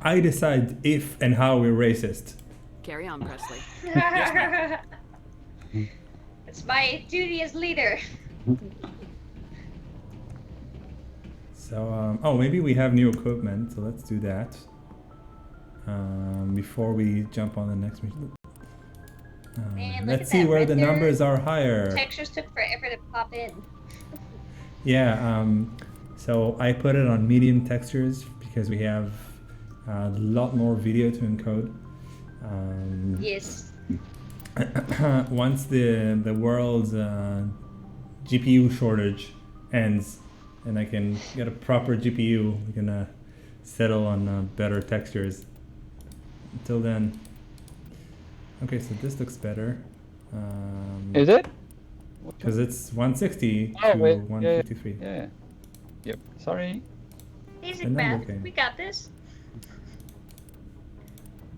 I decide if and how we're racist. Carry on, Presley. Yes, ma'am. It's my duty as leader. So, maybe we have new equipment, so let's do that. Before we jump on the next mission. Man, look Let's at see that where the render. numbers are higher. Textures took forever to pop in. Yeah, so I put it on medium textures because we have a lot more video to encode. Yes. Once the world's GPU shortage ends and I can get a proper GPU, we're gonna settle on better textures. Until then. Okay, so this looks better. Is it? Because it's 160 to wait, 153. Yeah. Yep. Sorry. Easy The number math. came. We got this.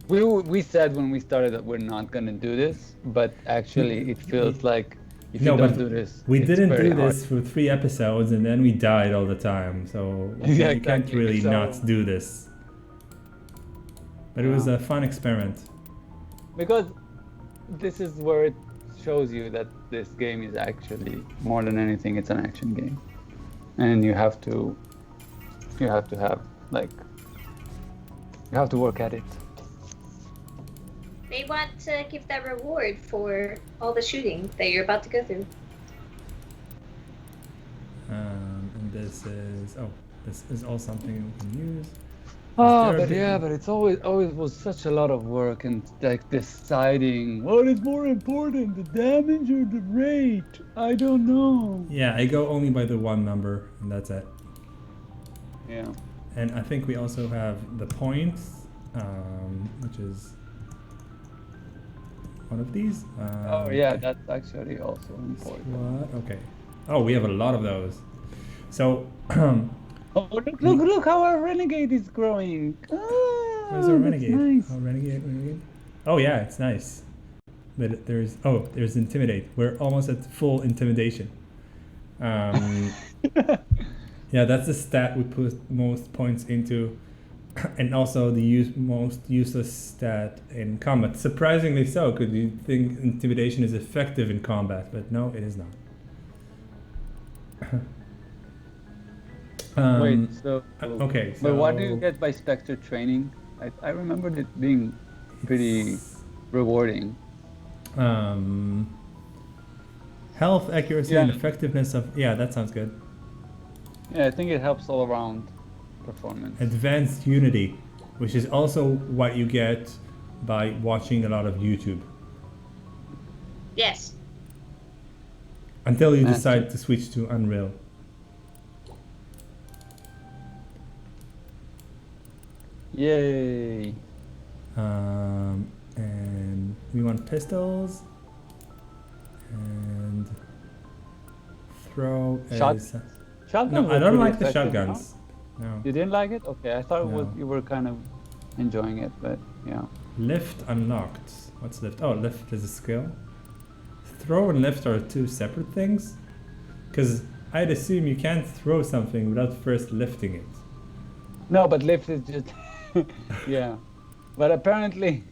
We said when we started that we're not gonna do this, but actually it feels like if you don't do this, we it's didn't very do this hard. for 3 episodes and then we died all the time. So Yeah, you can't exactly. really So- not do this. But it was a fun experiment. Because this is where it shows you that this game is actually more than anything, it's an action game, and you have to have like you have to work at it. They want to give that reward for all the shooting that you're about to go through. And this is all something we can use. Oh, there a but big- yeah, but it's always was such a lot of work and like deciding what is more important, the damage or the rate. I don't know. Yeah, I go only by the one number and that's it. Yeah. And I think we also have the points, which is one of these. Oh yeah, that's actually also important. What? Okay. Oh, we have a lot of those. So, Oh, look how our renegade is growing. where's our that's renegade? nice. Oh, renegade. Oh yeah, it's nice. But there's intimidate. We're almost at full intimidation. Yeah, that's the stat we put most points into, and also the most useless stat in combat. Surprisingly so, because you think intimidation is effective in combat, but no, it is not. Wait, so okay. But what do so- you get by Spectre training? I remembered it being pretty rewarding. Health, accuracy, Yeah. and effectiveness of that sounds good. Yeah, I think it helps all around performance. Advanced Unity, which is also what you get by watching a lot of YouTube. Yes. Until you That's decide to switch to Unreal. Yay! And we want pistols. And throw Shot- is... Shotguns No, I were don't pretty like the effective, shotguns. No. You didn't like it? Okay, I thought it was No. you were kind of enjoying it, but yeah. Lift unlocked. What's lift? Oh, lift is a skill. Throw and lift are two separate things? Because I'd assume you can't throw something without first lifting it. No, but lift is just yeah. But apparently,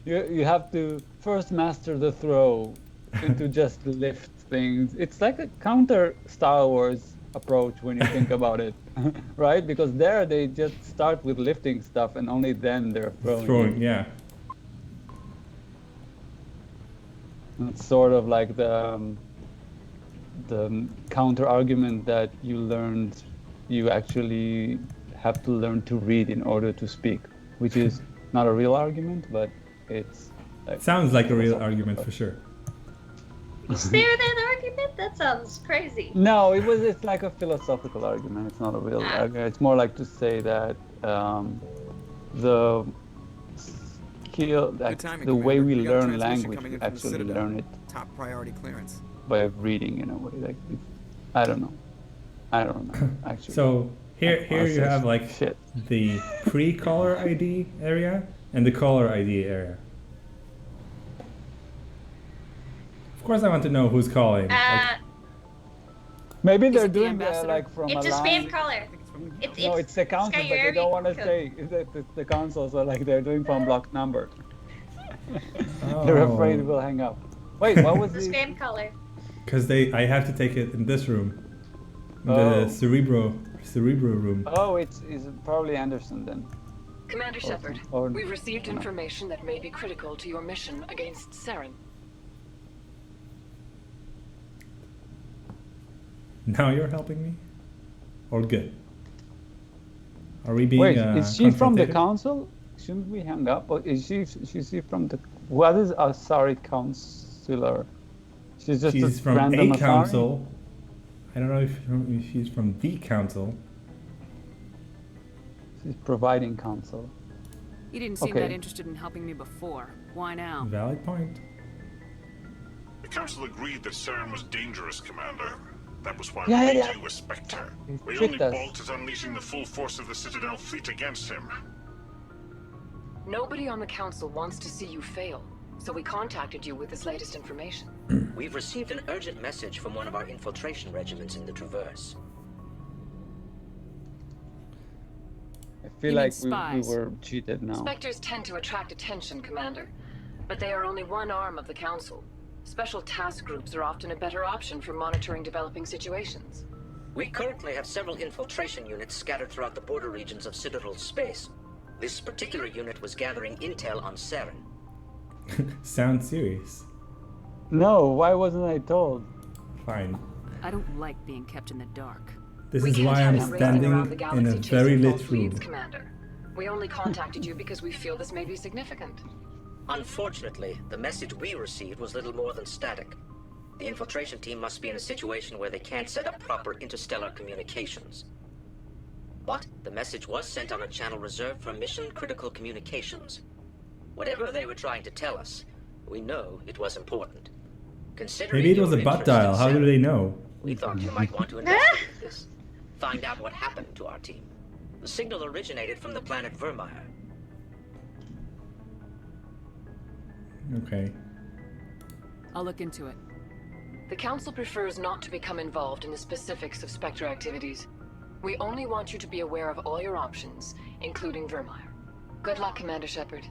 you have to first master the throw into just lift things. It's like a counter Star Wars approach when you think about it, right? Because there they just start with lifting stuff and only then they're throwing. Yeah. It's sort of like the counter argument that you actually have to learn to read in order to speak, which is not a real argument, but it's like, Sounds like a real argument for sure. Is there that argument? That sounds crazy. No, it's like a philosophical argument. It's not a real argument. It's more like to say that the skill, like timing, the way Commander. we We got a learn transmission language, coming we in from the actually Citadel. learn it Top priority clearance. by reading in a way. Like, I don't know. Actually. So here you have like the pre-caller ID area and the caller ID area. Of course, I want to know who's calling. Maybe Is they're it the doing ambassador? like from It's a a line. spam caller. No, it's the council, got but your they don't area want to code. say the council, so like they're doing from block number. They're afraid we'll hang up. Wait, what was the the spam caller? Because I have to take it in this room, Oh. the cerebro room. Oh, it's probably Anderson then. Commander Shepard, Or- we've received information that may be critical to your mission against Saren. Now you're helping me, or good? Are we being? Wait, is she from the confrontative? council? Shouldn't we hang up? Or is she from the? What is a sorry counselor? She's just She's a from random a Asari? council. I don't know if she's from the council. She's providing counsel. You didn't seem Okay. that interested in helping me before. Why now? Valid point. The Council agreed that Saren was dangerous, Commander. That was why Yeah, we made yeah. you a Spectre. He We tricked only us. balked at unleashing the full force of the Citadel fleet against him. Nobody on the Council wants to see you fail, so we contacted you with this latest information. We've received an urgent message from one of our infiltration regiments in the Traverse. I feel You like mean we spies? were cheated now. Spectres tend to attract attention, Commander, but they are only one arm of the Council. Special task groups are often a better option for monitoring developing situations. We currently have several infiltration units scattered throughout the border regions of Citadel space. This particular unit was gathering intel on Saren. Sounds serious. No, why wasn't I told? Fine. I don't like being kept in the dark. This We is can't why have I'm you racing standing around the in galaxy a chasing very false lit room. leads, Commander. We only contacted you because we feel this may be significant. Unfortunately, the message we received was little more than static. The infiltration team must be in a situation where they can't set up proper interstellar communications. But the message was sent on a channel reserved for mission-critical communications. Whatever they were trying to tell us, we know it was important. Considering Maybe it was a your butt interest in dial. How do Saren, they know? we thought you might want to investigate this. Find out what happened to our team. The signal originated from the planet Vermeer. Okay. I'll look into it. The Council prefers not to become involved in the specifics of Spectre activities. We only want you to be aware of all your options, including Vermeer. Good luck, Commander Shepard.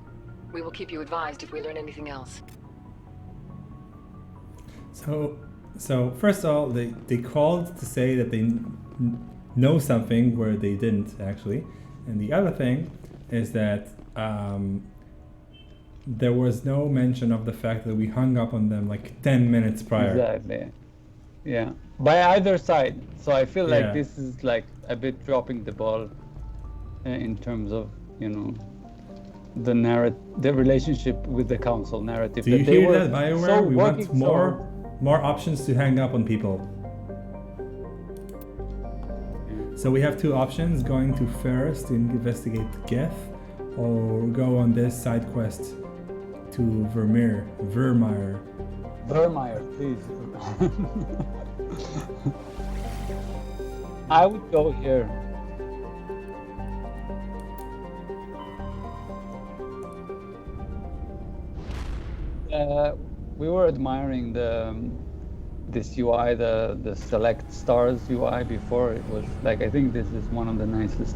We will keep you advised if we learn anything else. So first of all, they called to say that they know something where they didn't actually, and the other thing is that there was no mention of the fact that we hung up on them like 10 minutes prior. Exactly. Yeah. By either side. So I feel Yeah. like this is like a bit dropping the ball in terms of, you know, the relationship with the council narrative. Do you they hear were that, BioWare? so We want working more options to hang up on people. So we have two options: going to Ferris to investigate Geth, or go on this side quest to Vermeer, please. I would go here. We were admiring this UI, the select stars UI before. It was like, I think this is one of the nicest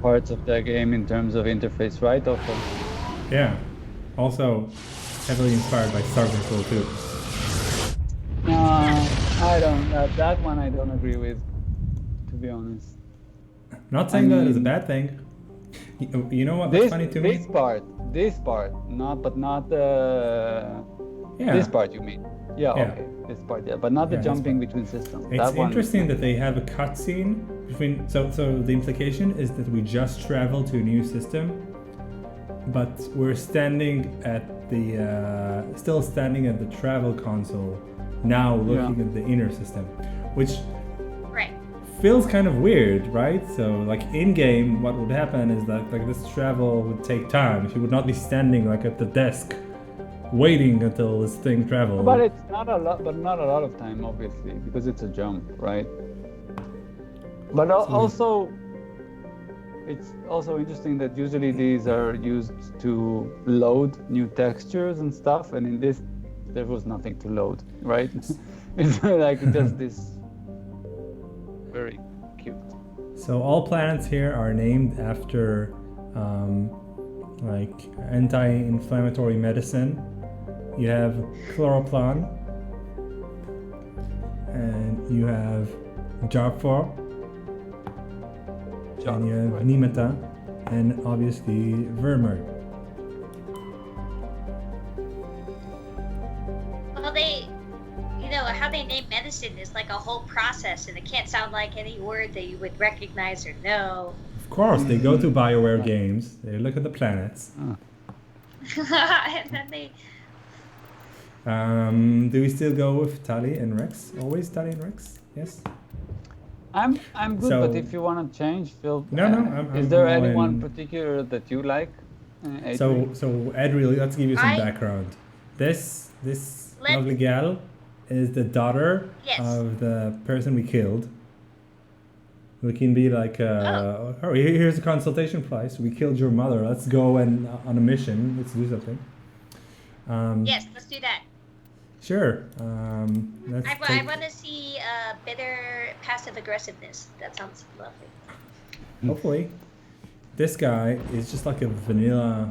parts of the game in terms of interface, right? Also. Yeah. Also, heavily inspired by Star Control 2. I don't. That one I don't agree with, to be honest. Not saying that is a bad thing. You know what was funny to me? This part, not the. Yeah. This part you mean? Yeah. Yeah. Okay. This part, yeah, but not the Yeah, this jumping between systems. It's that one. interesting that they have a cutscene between. So the implication is that we just traveled to a new system, but we're standing at the still standing at the travel console now, looking at the inner system, which Right. feels kind of weird, right? So like in game, what would happen is that like this travel would take time. She would not be standing like at the desk, waiting until this thing travels. But it's not a lot, but not a lot of time, obviously, because it's a jump, right? But also, it's also interesting that usually these are used to load new textures and stuff, and in this, there was nothing to load, right? It's like just this very cute. So all planets here are named after like anti-inflammatory medicine. You have chloroplan, and you have Jarfor, and you have Nimata, and obviously Vermeer. Well, how they name medicine is like a whole process, and it can't sound like any word that you would recognize or know. Of course, they go to BioWare games. They look at the planets. And then they. Do we still go with Tali and Rex? Always Tali and Rex? Yes. I'm good, So- but if you want to change, Phil. No, I'm is there all anyone in. particular that you like? So Adri? Adri, let's give you some background. This lovely gal is the daughter of the person we killed. We can be like, oh, here's a consultation price. We killed your mother. Let's go and on a mission. Let's do something. Yes, let's do that. Sure. I want to see bitter passive aggressiveness. That sounds lovely. Hopefully, this guy is just like a vanilla,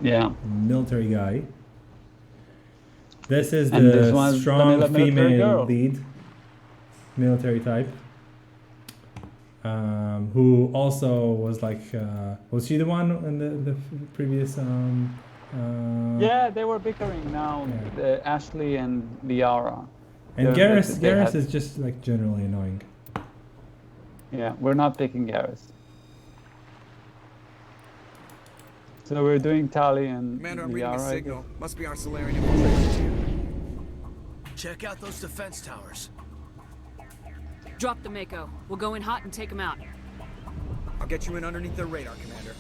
military guy. This is And this the one's strong vanilla military female girl. lead, military type. Who also was like, was she the one in the previous? Yeah, they were bickering now. Ashley and Liara. And They're- Garrus, they Garrus had- is just like generally annoying. Yeah, we're not picking Garrus. So we're doing Tali and Commander, I'm reading Liara, a I signal. Must be our Solarian infiltration team. Check out those defense towers. Drop the Mako. We'll go in hot and take them out. I'll get you in underneath their radar, Commander.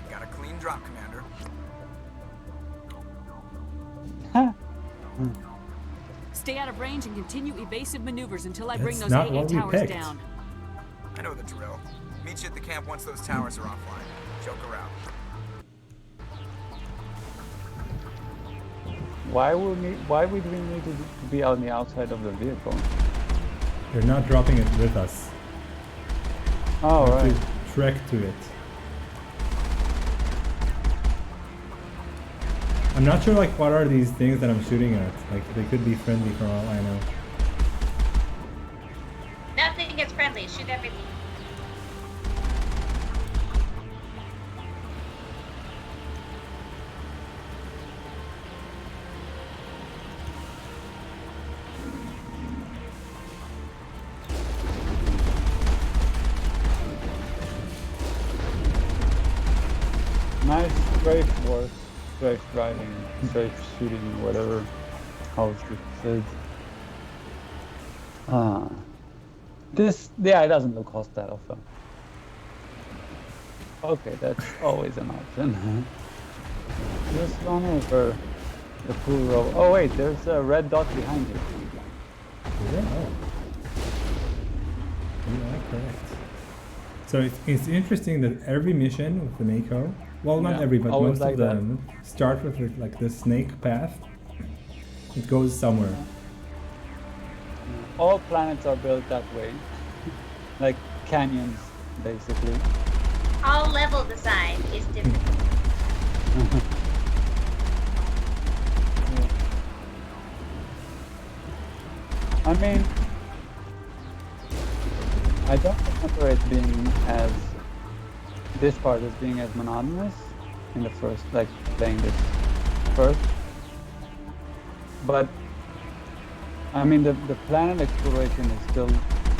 Got a clean drop, Commander. Stay out of range and continue evasive maneuvers until I bring That's those not AA what we towers picked. down. I know the drill. Meet you at the camp once those towers are offline. Joke around. Why would we need to be on the outside of the vehicle? You're not dropping it with us. Oh, You have right. to trek to it. I'm not sure like what are these things that I'm shooting at. Like they could be friendly for all I know. Nothing gets friendly. Shoot everything. Nice strafe work, strafe driving, strafe shooting, whatever, how it's said. It doesn't look hostile, so. Okay, that's always an option. Just run over the full row. Oh wait, there's a red dot behind you. Yeah. You are correct. So it's interesting that every mission with the Mako, well, not Yeah, every, but always most like of them start with like the snake path. It goes somewhere. All planets are built that way, like canyons, basically. All level design is different. I mean, I don't remember it being this part as being as monotonous in the first, like playing this first. But I mean, the planet exploration is still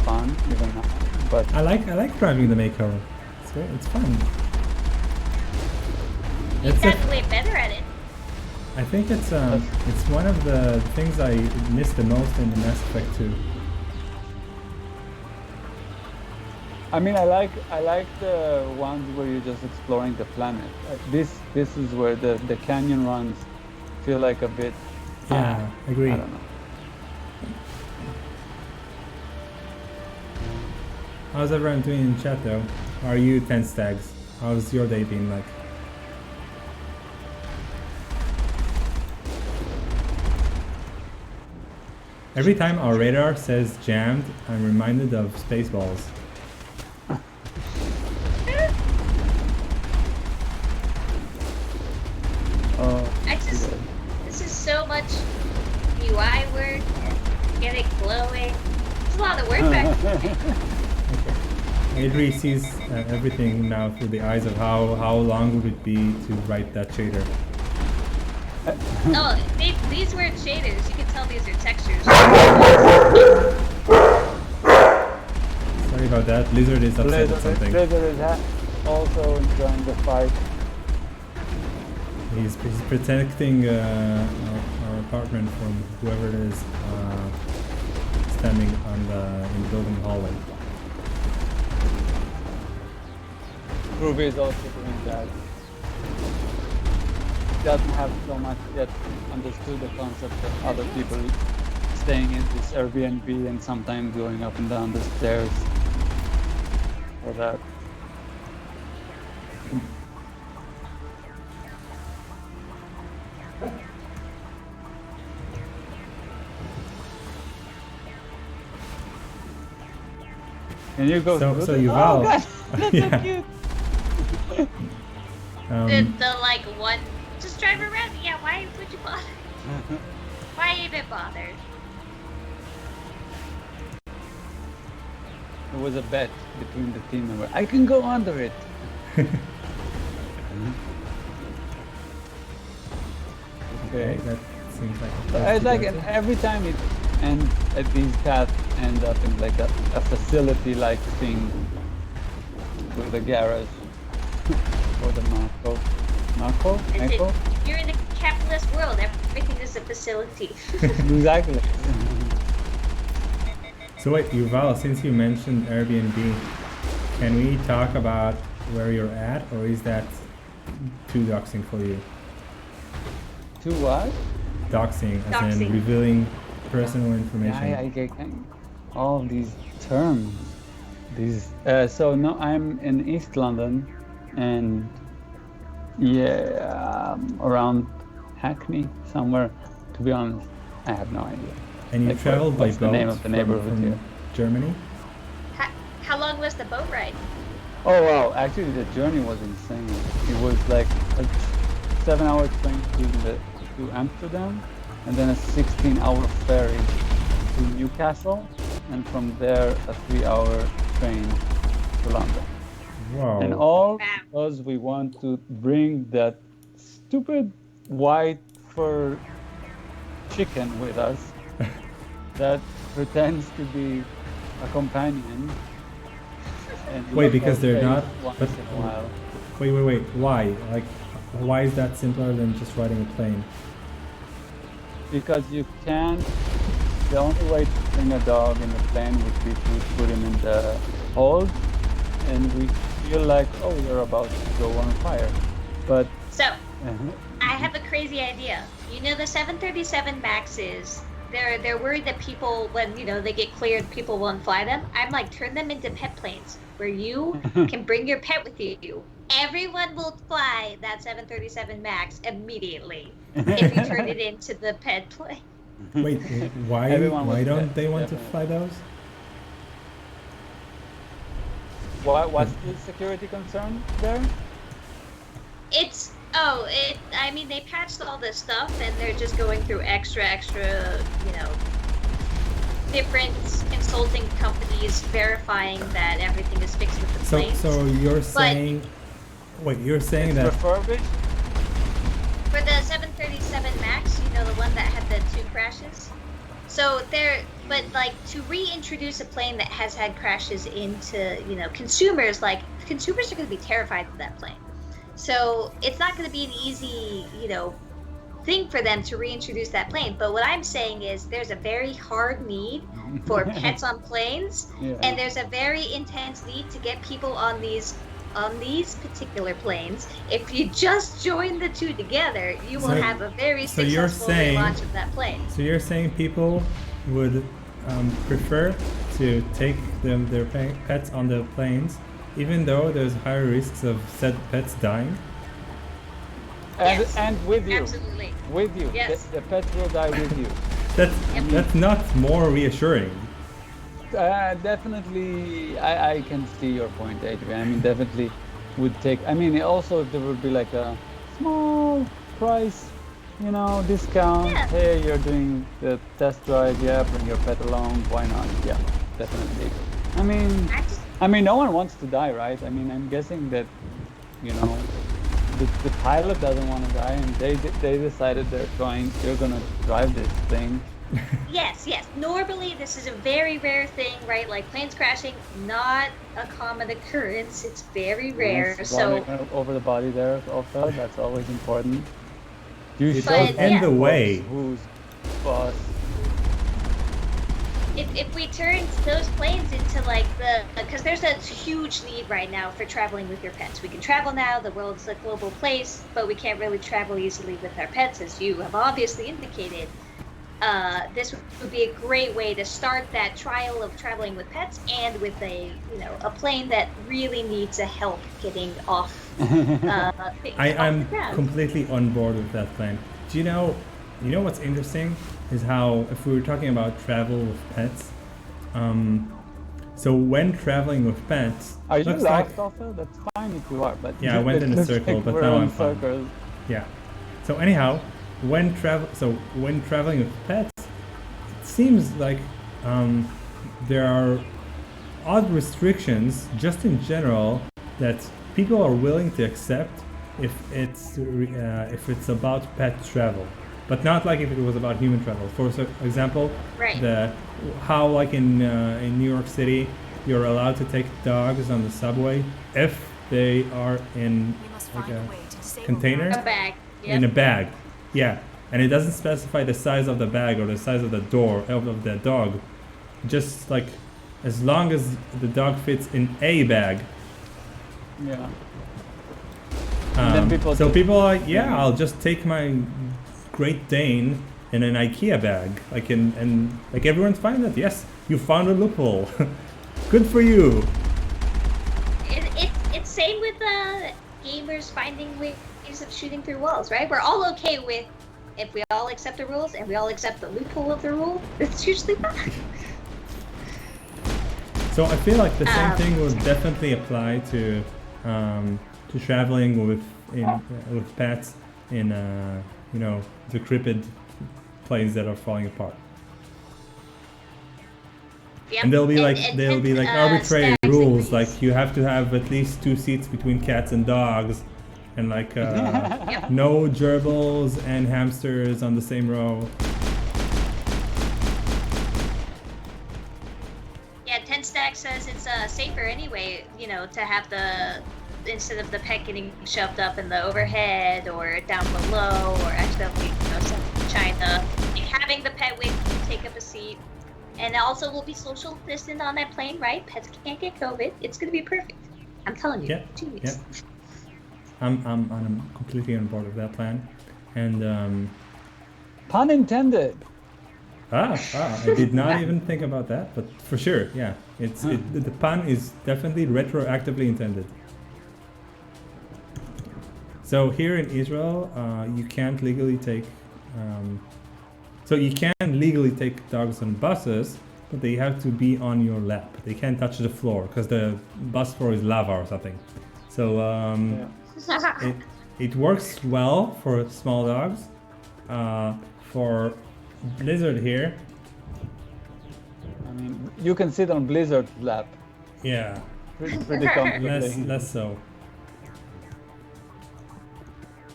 fun even now. But I like driving the Mako. It's fun. You've It's gotten way better at it. I think it's one of the things I miss the most in the Mass Effect 2. I mean, I like the ones where you're just exploring the planet. This is where the canyon runs feel like a bit. Yeah, agree. I don't know. How's everyone doing in chat though? How are you, 10 Stags? How's your day been like? Every time our radar says jammed, I'm reminded of Spaceballs. This is so much UI work and get it glowing. It's a lot of work back there. Adri sees everything now through the eyes of how long would it be to write that shader. Oh, these weren't shaders. You can tell these are textures. Sorry about that. Blizzard is upset with something. Blizzard is also enjoying the fight. He's protecting our apartment from whoever it is standing in the building hallway. Ruby is also doing that. Doesn't have so much yet understood the concept of other people staying in this Airbnb and sometimes going up and down the stairs for that. Can you go? So Yuval. Oh God, that's yeah. so cute. The like one, just drive around. Yeah, why would you bother? Why even bother? It was a bet between the team members. I can go under it. Okay, that seems like. It's like every time it ends, these paths end up in like a facility-like thing with a garage or the narco. You're in a capitalist world. Everything is a facility. Exactly. So wait, Yuval, since you mentioned Airbnb, can we talk about where you're at, or is that too doxing for you? Too what? Doxing, as in revealing personal information. Yeah, I get all these terms. So no, I'm in East London, and around Hackney somewhere. To be honest, I have no idea. And you traveled by boat the name of the neighborhood from here? Germany? How long was the boat ride? Oh wow, actually the journey was insane. It was like a 7-hour train to Amsterdam, and then a 16-hour ferry to Newcastle, and from there a 3-hour train to London. Wow. And all because we want to bring that stupid white fur chicken with us that pretends to be a companion. And wait, because they're not. But wait. Why? Like, why is that simpler than just riding a plane? Because you can't. The only way to bring a dog in the plane would be to put him in the hold, and we feel like, oh, you're about to go on fire. But so I have a crazy idea. You know, the 737 Maxes, they're worried that people, when they get cleared, people won't fly them. I'm like, turn them into pet planes where you can bring your pet with you. Everyone will fly that 737 Max immediately if you turn it into the pet plane. Wait, why don't they want to fly those? What's the security concern there? I mean, they patched all this stuff, and they're just going through extra, different consulting companies verifying that everything is fixed with the planes. So you're saying, you're saying that refurbished? For the 737 Max, the one that had the 2 crashes. So to reintroduce a plane that has had crashes into, consumers are going to be terrified of that plane. So it's not going to be an easy, thing for them to reintroduce that plane. But what I'm saying is there's a very hard need for pets on planes, and there's a very intense need to get people on these particular planes. If you just join the two together, you will have a very successful relaunch of that plane. So you're saying people would prefer to take their pets on the planes, even though there's higher risks of said pets dying? And with you. Absolutely. With you. Yes. The pets will die with you. That's not more reassuring. Definitely, I can see your point, Adrian. I mean, definitely would take. I mean, also if there would be like a small price, discount. Yeah. Hey, you're doing the test drive. Yeah, bring your pet along. Why not? Yeah, definitely. I mean, no one wants to die, right? I mean, I'm guessing that, the pilot doesn't want to die, and they decided they're gonna drive this thing. Yes. Normally, this is a very rare thing, right? Like planes crashing, not a common occurrence. It's very rare. Yes, So over the body there, also, that's always important. You should end the way. Who's boss? if we turn those planes into like because there's a huge need right now for traveling with your pets. We can travel now. The world's a global place, but we can't really travel easily with our pets, as you have obviously indicated. This would be a great way to start that trial of traveling with pets and with a plane that really needs a help getting off. I'm completely on board with that plan. Do you know what's interesting is how, if we were talking about travel with pets, so when traveling with pets, are you lost also? That's fine if you are, but yeah, I went in a circle, but now I'm fine. Yeah. So anyhow, when traveling with pets, it seems like there are odd restrictions just in general that people are willing to accept if it's about pet travel, but not like if it was about human travel. For example, right. How like in New York City, you're allowed to take dogs on the subway if they are in like a container, a bag. Yep. In a bag. Yeah, and it doesn't specify the size of the bag or the size of the door of the dog. Just like as long as the dog fits in a bag. Yeah. So people are like, yeah, I'll just take my Great Dane in an IKEA bag. And everyone's fine with that. Yes, you found a loophole. Good for you. It's same with gamers finding ways of shooting through walls, right? We're all okay with if we all accept the rules and we all accept the loophole of the rule. It's usually fine. So I feel like the same thing will definitely apply to traveling with pets in decrepit planes that are falling apart. Yep. And there'll be arbitrary rules, like you have to have at least 2 seats between cats and dogs, and like no gerbils and hamsters on the same row. Yeah, 10 Stack says it's safer anyway, to have instead of the pet getting shoved up in the overhead or down below or accidentally sent to China, having the pet with you take up a seat. And also we'll be social distant on that plane, right? Pets can't get COVID. It's gonna be perfect. I'm telling you. Yeah. 2 weeks. Yeah. I'm completely on board with that plan. And pun intended. I did not even think about that, but for sure, yeah. The pun is definitely retroactively intended. So here in Israel, you can't legally take dogs on buses, but they have to be on your lap. They can't touch the floor because the bus floor is lava or something. So it works well for small dogs. For Blizzard here, I mean, you can sit on Blizzard's lap. Yeah, pretty comfortably. Less so.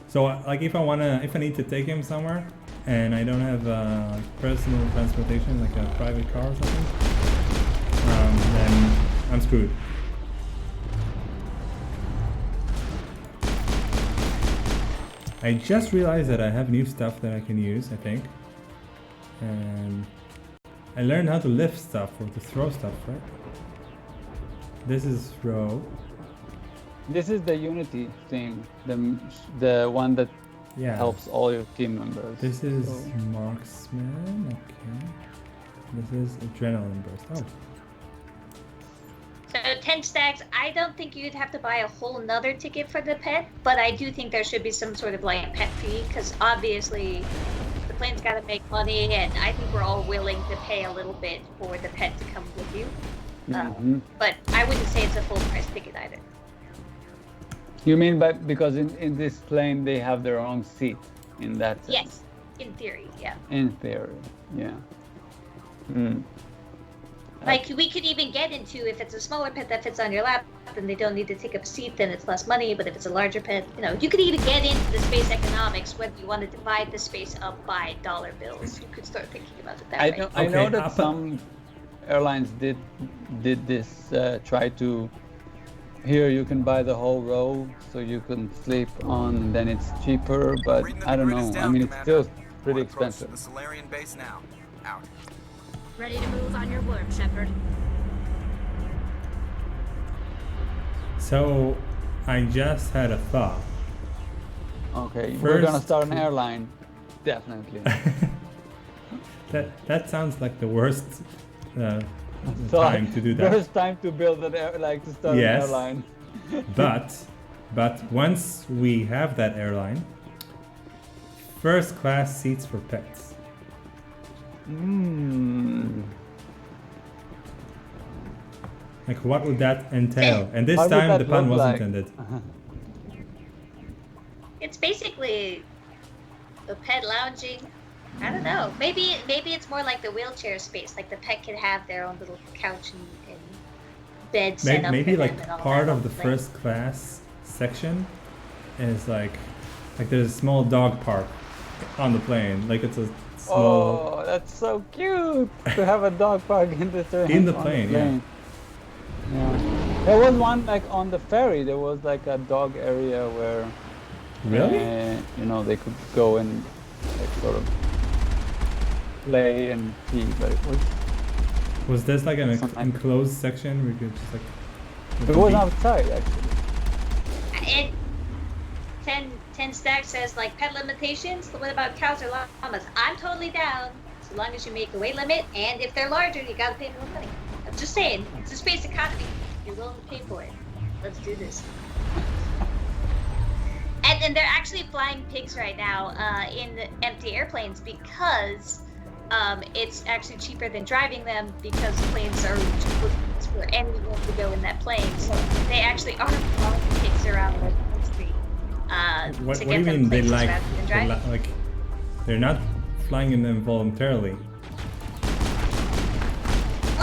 So like if I need to take him somewhere and I don't have personal transportation, like a private car or something, then I'm screwed. I just realized that I have new stuff that I can use, I think. And I learned how to lift stuff or to throw stuff, right? This is throw. This is the Unity thing, the one that helps all your team members. This is marksman, okay. This is adrenaline burst. Oh. So 10 stacks, I don't think you'd have to buy a whole nother ticket for the pet, but I do think there should be some sort of like pet fee, because obviously the plane's got to make money, and I think we're all willing to pay a little bit for the pet to come with you. But I wouldn't say it's a full price ticket either. You mean because in this plane they have their own seat in that sense? Yes, in theory, yeah. In theory, yeah. Like, we could even get into, if it's a smaller pet that fits on your lap, then they don't need to take up a seat, then it's less money. But if it's a larger pet, you could even get into the space economics, whether you want to divide the space up by dollar bills. You could start thinking about it that way. I know that some airlines did this, try to, here you can buy the whole row, so you can sleep on, and then it's cheaper, but I don't know. I mean, it's still pretty expensive. The Solarian base now. Out. Ready to move on your work, Shepard. So, I just had a thought. Okay, we're gonna start an airline, definitely. That sounds like the worst time to do that. Worst time to build an to start an airline. but once we have that airline, first class seats for pets. Like, what would that entail? And this time the pun wasn't intended. It's basically a pet lounging. I don't know. Maybe it's more like the wheelchair space. Like the pet can have their own little couch and bed set up. Maybe for like them and all part that. of the first class section is like there's a small dog park on the plane. Like it's a small. Oh, that's so cute to have a dog park in the plane. Yeah. There was one like on the ferry. There was like a dog area where they could go and like sort of play and pee, but it was this like an enclosed section where you could just like it was outside actually. And 10 stacks says like pet limitations. What about cows or llamas? I'm totally down, so long as you make the weight limit, and if they're larger you gotta pay more money. I'm just saying, it's a space economy. You're willing to pay for it. Let's do this. And they're actually flying pigs right now in the empty airplanes because it's actually cheaper than driving them, because planes are for anyone to go in that plane. So they actually are flying pigs around the street what to do get you them mean places they rather than driving. like they're not flying in them voluntarily?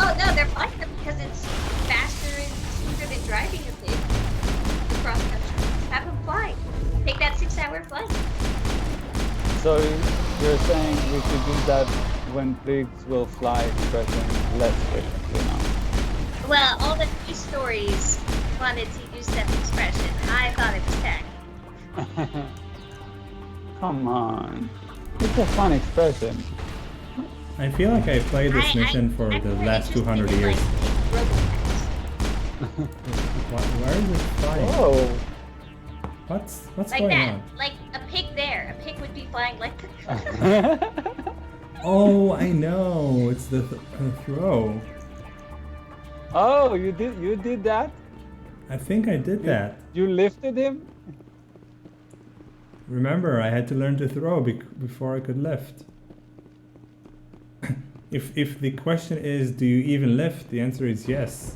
Oh no, they're flying them because it's faster and cheaper than driving a pig across country. Have them fly. Take that 6-hour flight. So you're saying we should do that when pigs will fly expression less frequently now? Well, all the news stories wanted to use that expression. I thought it was tech. Come on. It's a fun expression. I feel like I played this mission for the last 200 years. Where is it flying? Whoa. What's like going that. on? Like a pig there. A pig would be flying like that. Oh, I know. It's the throw. Oh, you did that? I think I did that. You lifted him? Remember, I had to learn to throw before I could lift. If the question is, do you even lift? The answer is yes.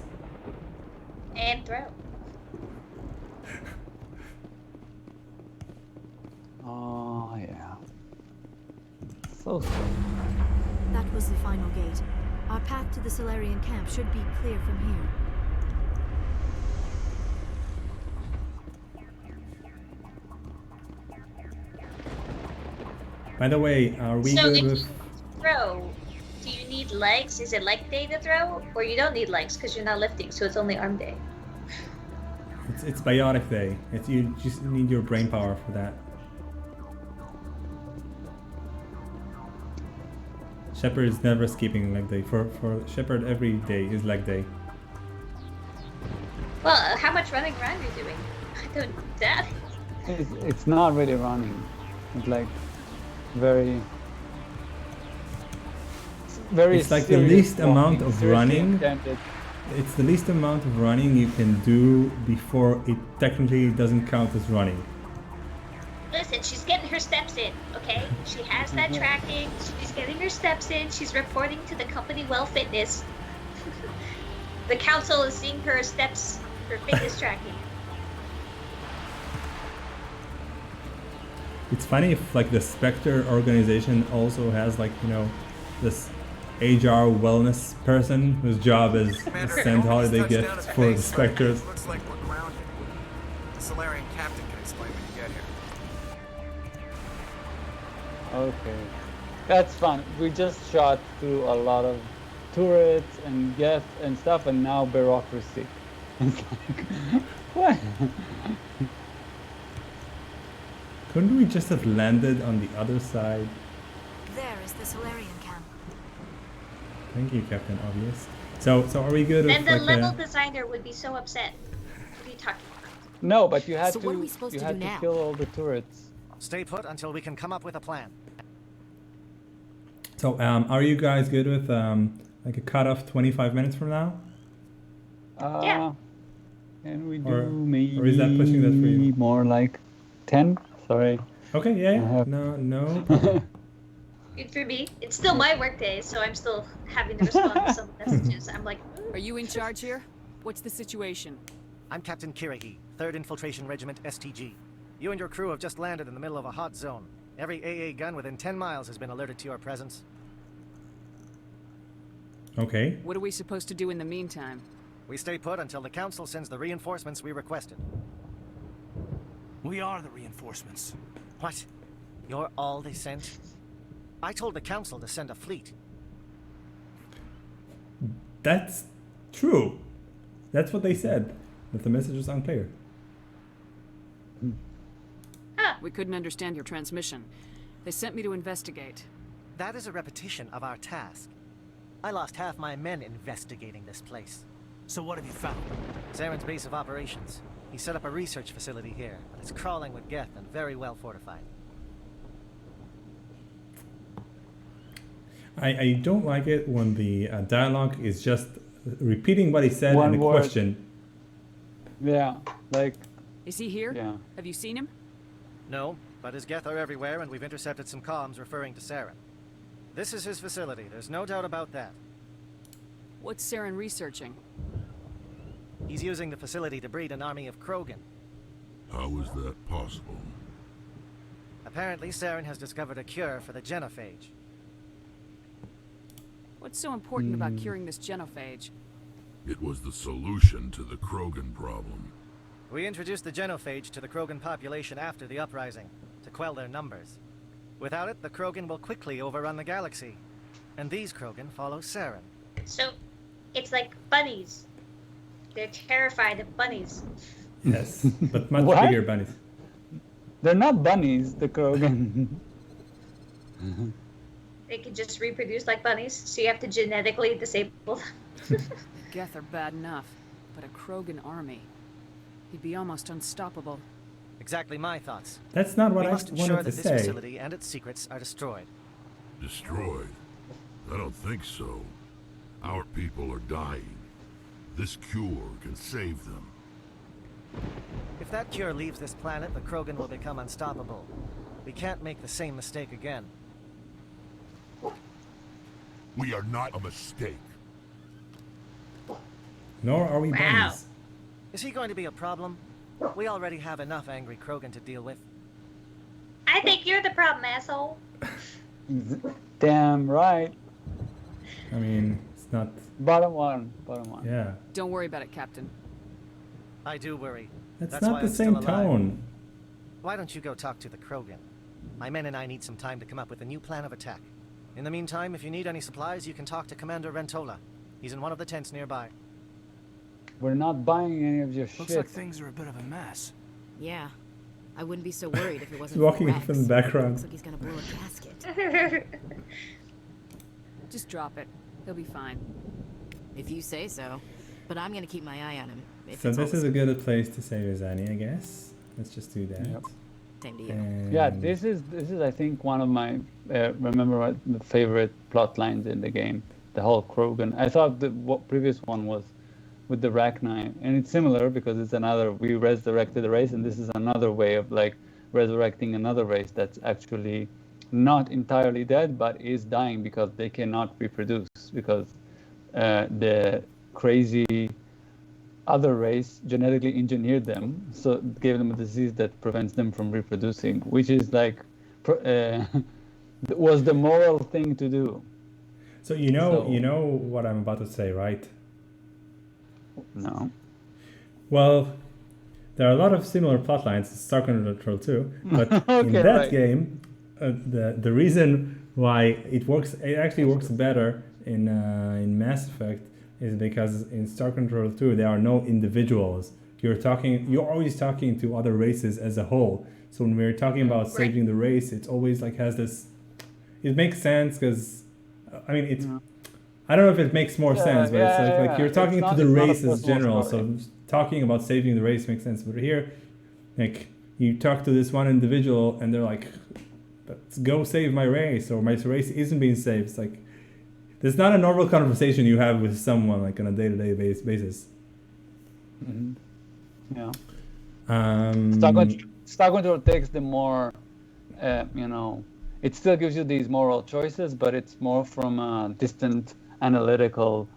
And throw. Oh, yeah. So strange. That was the final gate. Our path to the Solarian camp should be clear from here. By the way, are we So good if with... you throw, do you need legs? Is it leg day to throw? Or you don't need legs because you're not lifting, so it's only arm day? It's biotic day. You just need your brain power for that. Shepard is never skipping leg day. For Shepard, every day is leg day. Well, how much running around are you doing? I don't do that. It's not really running. It's like very. It's like the least amount of running. Intended. It's the least amount of running you can do before it technically doesn't count as running. Listen, she's getting her steps in, okay? She has that tracking. She's getting her steps in. She's reporting to the company Well Fitness. The council is seeing her steps, her fitness tracking. It's funny if like the Spectre organization also has like, you know, this HR wellness person whose job is send holiday gifts for the Spectres. Looks like we're grounded. The Solarian captain can explain when you get here. Okay, that's fun. We just shot through a lot of turrets and guests and stuff, and now bureaucracy. It's like, what? Couldn't we just have landed on the other side? There is the Solarian camp. Thank you, Captain Obvious. So are we good? Then with, the like, level designer would be so upset. What are you talking about? No, but you had So to. what are we supposed you to had do to now? kill all the turrets. Stay put until we can come up with a plan. So are you guys good with like a cutoff 25 minutes from now? Yeah. Can we do Or maybe is that pushing that for you? more like 10? Sorry. Okay, yeah. have- No. Good for me. It's still my work day, so I'm still having to respond to some messages. I'm like, Are you in charge here? What's the situation? I'm Captain Kirigi, 3rd Infiltration Regiment STG. You and your crew have just landed in the middle of a hot zone. Every AA gun within 10 miles has been alerted to your presence. Okay. What are we supposed to do in the meantime? We stay put until the Council sends the reinforcements we requested. We are the reinforcements. What? You're all they sent? I told the Council to send a fleet. That's true. That's what they said. But the message was unclear. We couldn't understand your transmission. They sent me to investigate. That is a repetition of our task. I lost half my men investigating this place. So what have you found? Zaren's base of operations. He set up a research facility here, but it's crawling with Geth and very well fortified. I don't like it when the dialogue is just repeating what he said One in a word. question. Yeah, like. Is he here? Yeah. Have you seen him? No, but his Geth are everywhere, and we've intercepted some comms referring to Saren. This is his facility, there's no doubt about that. What's Saren researching? He's using the facility to breed an army of Krogan. How is that possible? Apparently, Saren has discovered a cure for the genophage. What's so important about curing this genophage? It was the solution to the Krogan problem. We introduced the genophage to the Krogan population after the uprising, to quell their numbers. Without it, the Krogan will quickly overrun the galaxy. And these Krogan follow Saren. so it's like bunnies. They're terrified of bunnies. Yes, but much What? bigger bunnies. They're not bunnies, the Krogan. They can just reproduce like bunnies, so you have to genetically disable them. Geth are bad enough, but a Krogan army. He'd be almost unstoppable. Exactly my thoughts. That's not what We I must ensure wanted that to this say. facility and its secrets are destroyed. Destroyed? I don't think so. Our people are dying. This cure can save them. If that cure leaves this planet, the Krogan will become unstoppable. We can't make the same mistake again. We are not a mistake. Nor are we Wow. bunnies. Is he going to be a problem? We already have enough angry Krogan to deal with. I think you're the problem, asshole. Damn right. I mean, it's not. Bottom one. Yeah, Don't worry about it, Captain. I do worry. that's why not the I'm same still alive. tone. Why don't you go talk to the Krogan? My men and I need some time to come up with a new plan of attack. In the meantime, if you need any supplies, you can talk to Commander Rentola. He's in one of the tents nearby. We're not buying any of your Looks shit. like Things are a bit of a mess. Yeah. I wouldn't be so worried if it wasn't Walking for in Rex. from the background. Looks like he's gonna blow a gasket. Just drop it. He'll be fine. If you say so. But I'm gonna keep my eye on him. So this is a good place to save Azani, I guess. Let's just do that. Yep. Same to you. Yeah, this is I think one of my the favorite plot lines in the game. The whole Krogan. I thought the previous one was with the Rachni, and it's similar because it's we resurrected a race, and this is another way of like resurrecting another race that's actually not entirely dead but is dying because they cannot reproduce because the crazy other race genetically engineered them, so it gave them a disease that prevents them from reproducing, which is like was the moral thing to do. So you know what I'm about to say, right? No. Well, there are a lot of similar plot lines to Star Control 2, but Okay, in that right. game, the reason why it actually works better in Mass Effect is because in Star Control 2 there are no individuals. You're always talking to other races as a whole. So when we're talking about saving the race, it's always like has this. It makes sense because, I mean, it's. I don't know if it makes more sense, but it's like you're talking to the race as general. So talking about saving the race makes sense. But here, like you talk to this one individual, and they're like, "Let's go save my race," or "My race isn't being saved." It's like there's not a normal conversation you have with someone like on a day-to-day basis. Mm-hmm. Yeah. Um, Star Control takes the more, it still gives you these moral choices, but it's more from a distant, analytical,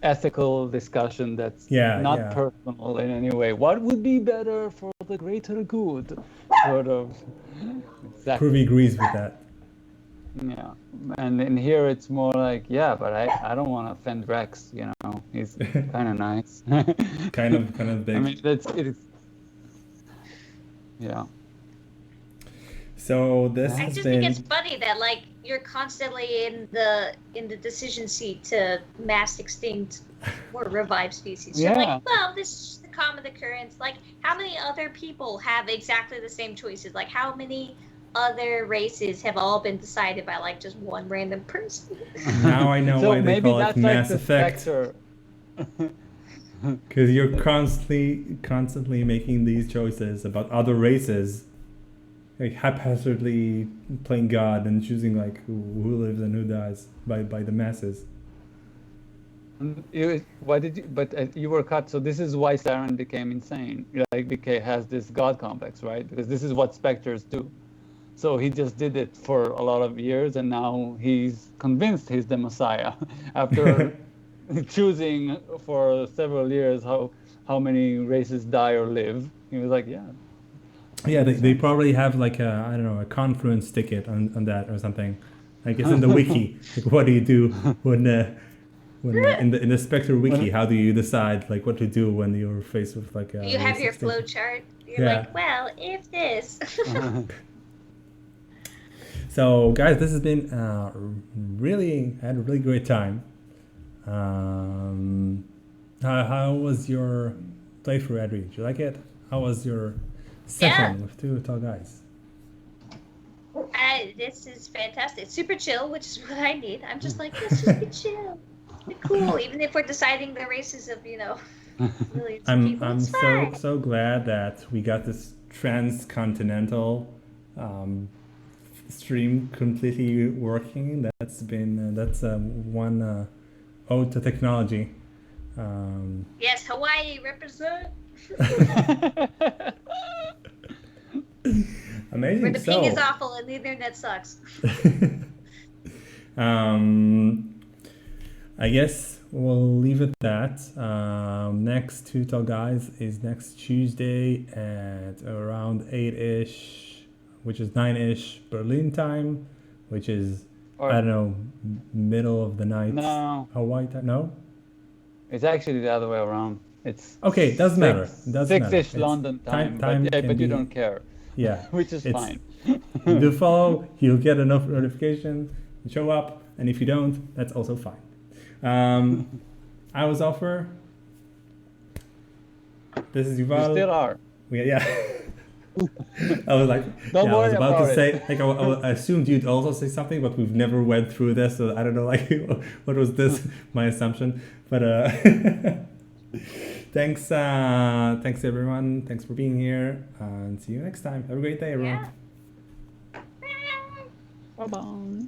ethical discussion that's not personal in any way. What would be better for the greater good? Sort of. Exactly. Pruvi agrees with that. Yeah, and in here it's more like, but I don't want to offend Rex. He's kind of nice. kind of big. I mean, it's. Yeah. So this I has just been. think it's funny that like you're constantly in the decision seat to mass extinct or revive species. You're like, well, this is just the common occurrence. Like, how many other people have exactly the same choices? Like, how many other races have all been decided by like just one random person? Now I know why they call it Mass Effect. Because you're constantly making these choices about other races, like haphazardly playing God and choosing like who lives and who dies by the masses. You were cut. So this is why Saren became insane. Like has this God complex, right? Because this is what Spectres do. So he just did it for a lot of years, and now he's convinced he's the Messiah after choosing for several years how many races die or live. He was like, yeah, they probably have like a Confluence ticket on that or something. Like it's in the wiki. Like, what do you do when in the Spectre wiki? How do you decide like what to do when you're faced with like you have your flow chart. You're like, well, if this. So guys, this has been had a really great time. How was your playthrough, Adri? Did you like it? How was your session with two tall guys? This is fantastic. Super chill, which is what I need. I'm just like, let's just be chill. Be cool, even if we're deciding the races of, millions of people. I'm so glad that we got this transcontinental stream completely working. That's one ode to technology. Yes, Hawaii represent. Amazing. Where the ping is awful and the internet sucks. I guess we'll leave it at that. Next Two Tall Guys is next Tuesday at around 8-ish, which is 9-ish Berlin time, which is, I don't know, middle of the night. No. Hawaii time? No? It's actually the other way around. It's okay, doesn't matter. Doesn't 6-ish matter. London time, but you don't care. Yeah. Which is fine. You do follow, you'll get enough notification, you show up, and if you don't, that's also fine. I was Offer. This is Yuval. You still are. Yeah. I was like, Don't I was worry about about to it. say, like, I assumed you'd also say something, but we've never went through this, so I don't know, like, what was this? My assumption, but thanks everyone. Thanks for being here, and see you next time. Have a great day, everyone. Yeah. Bye bye.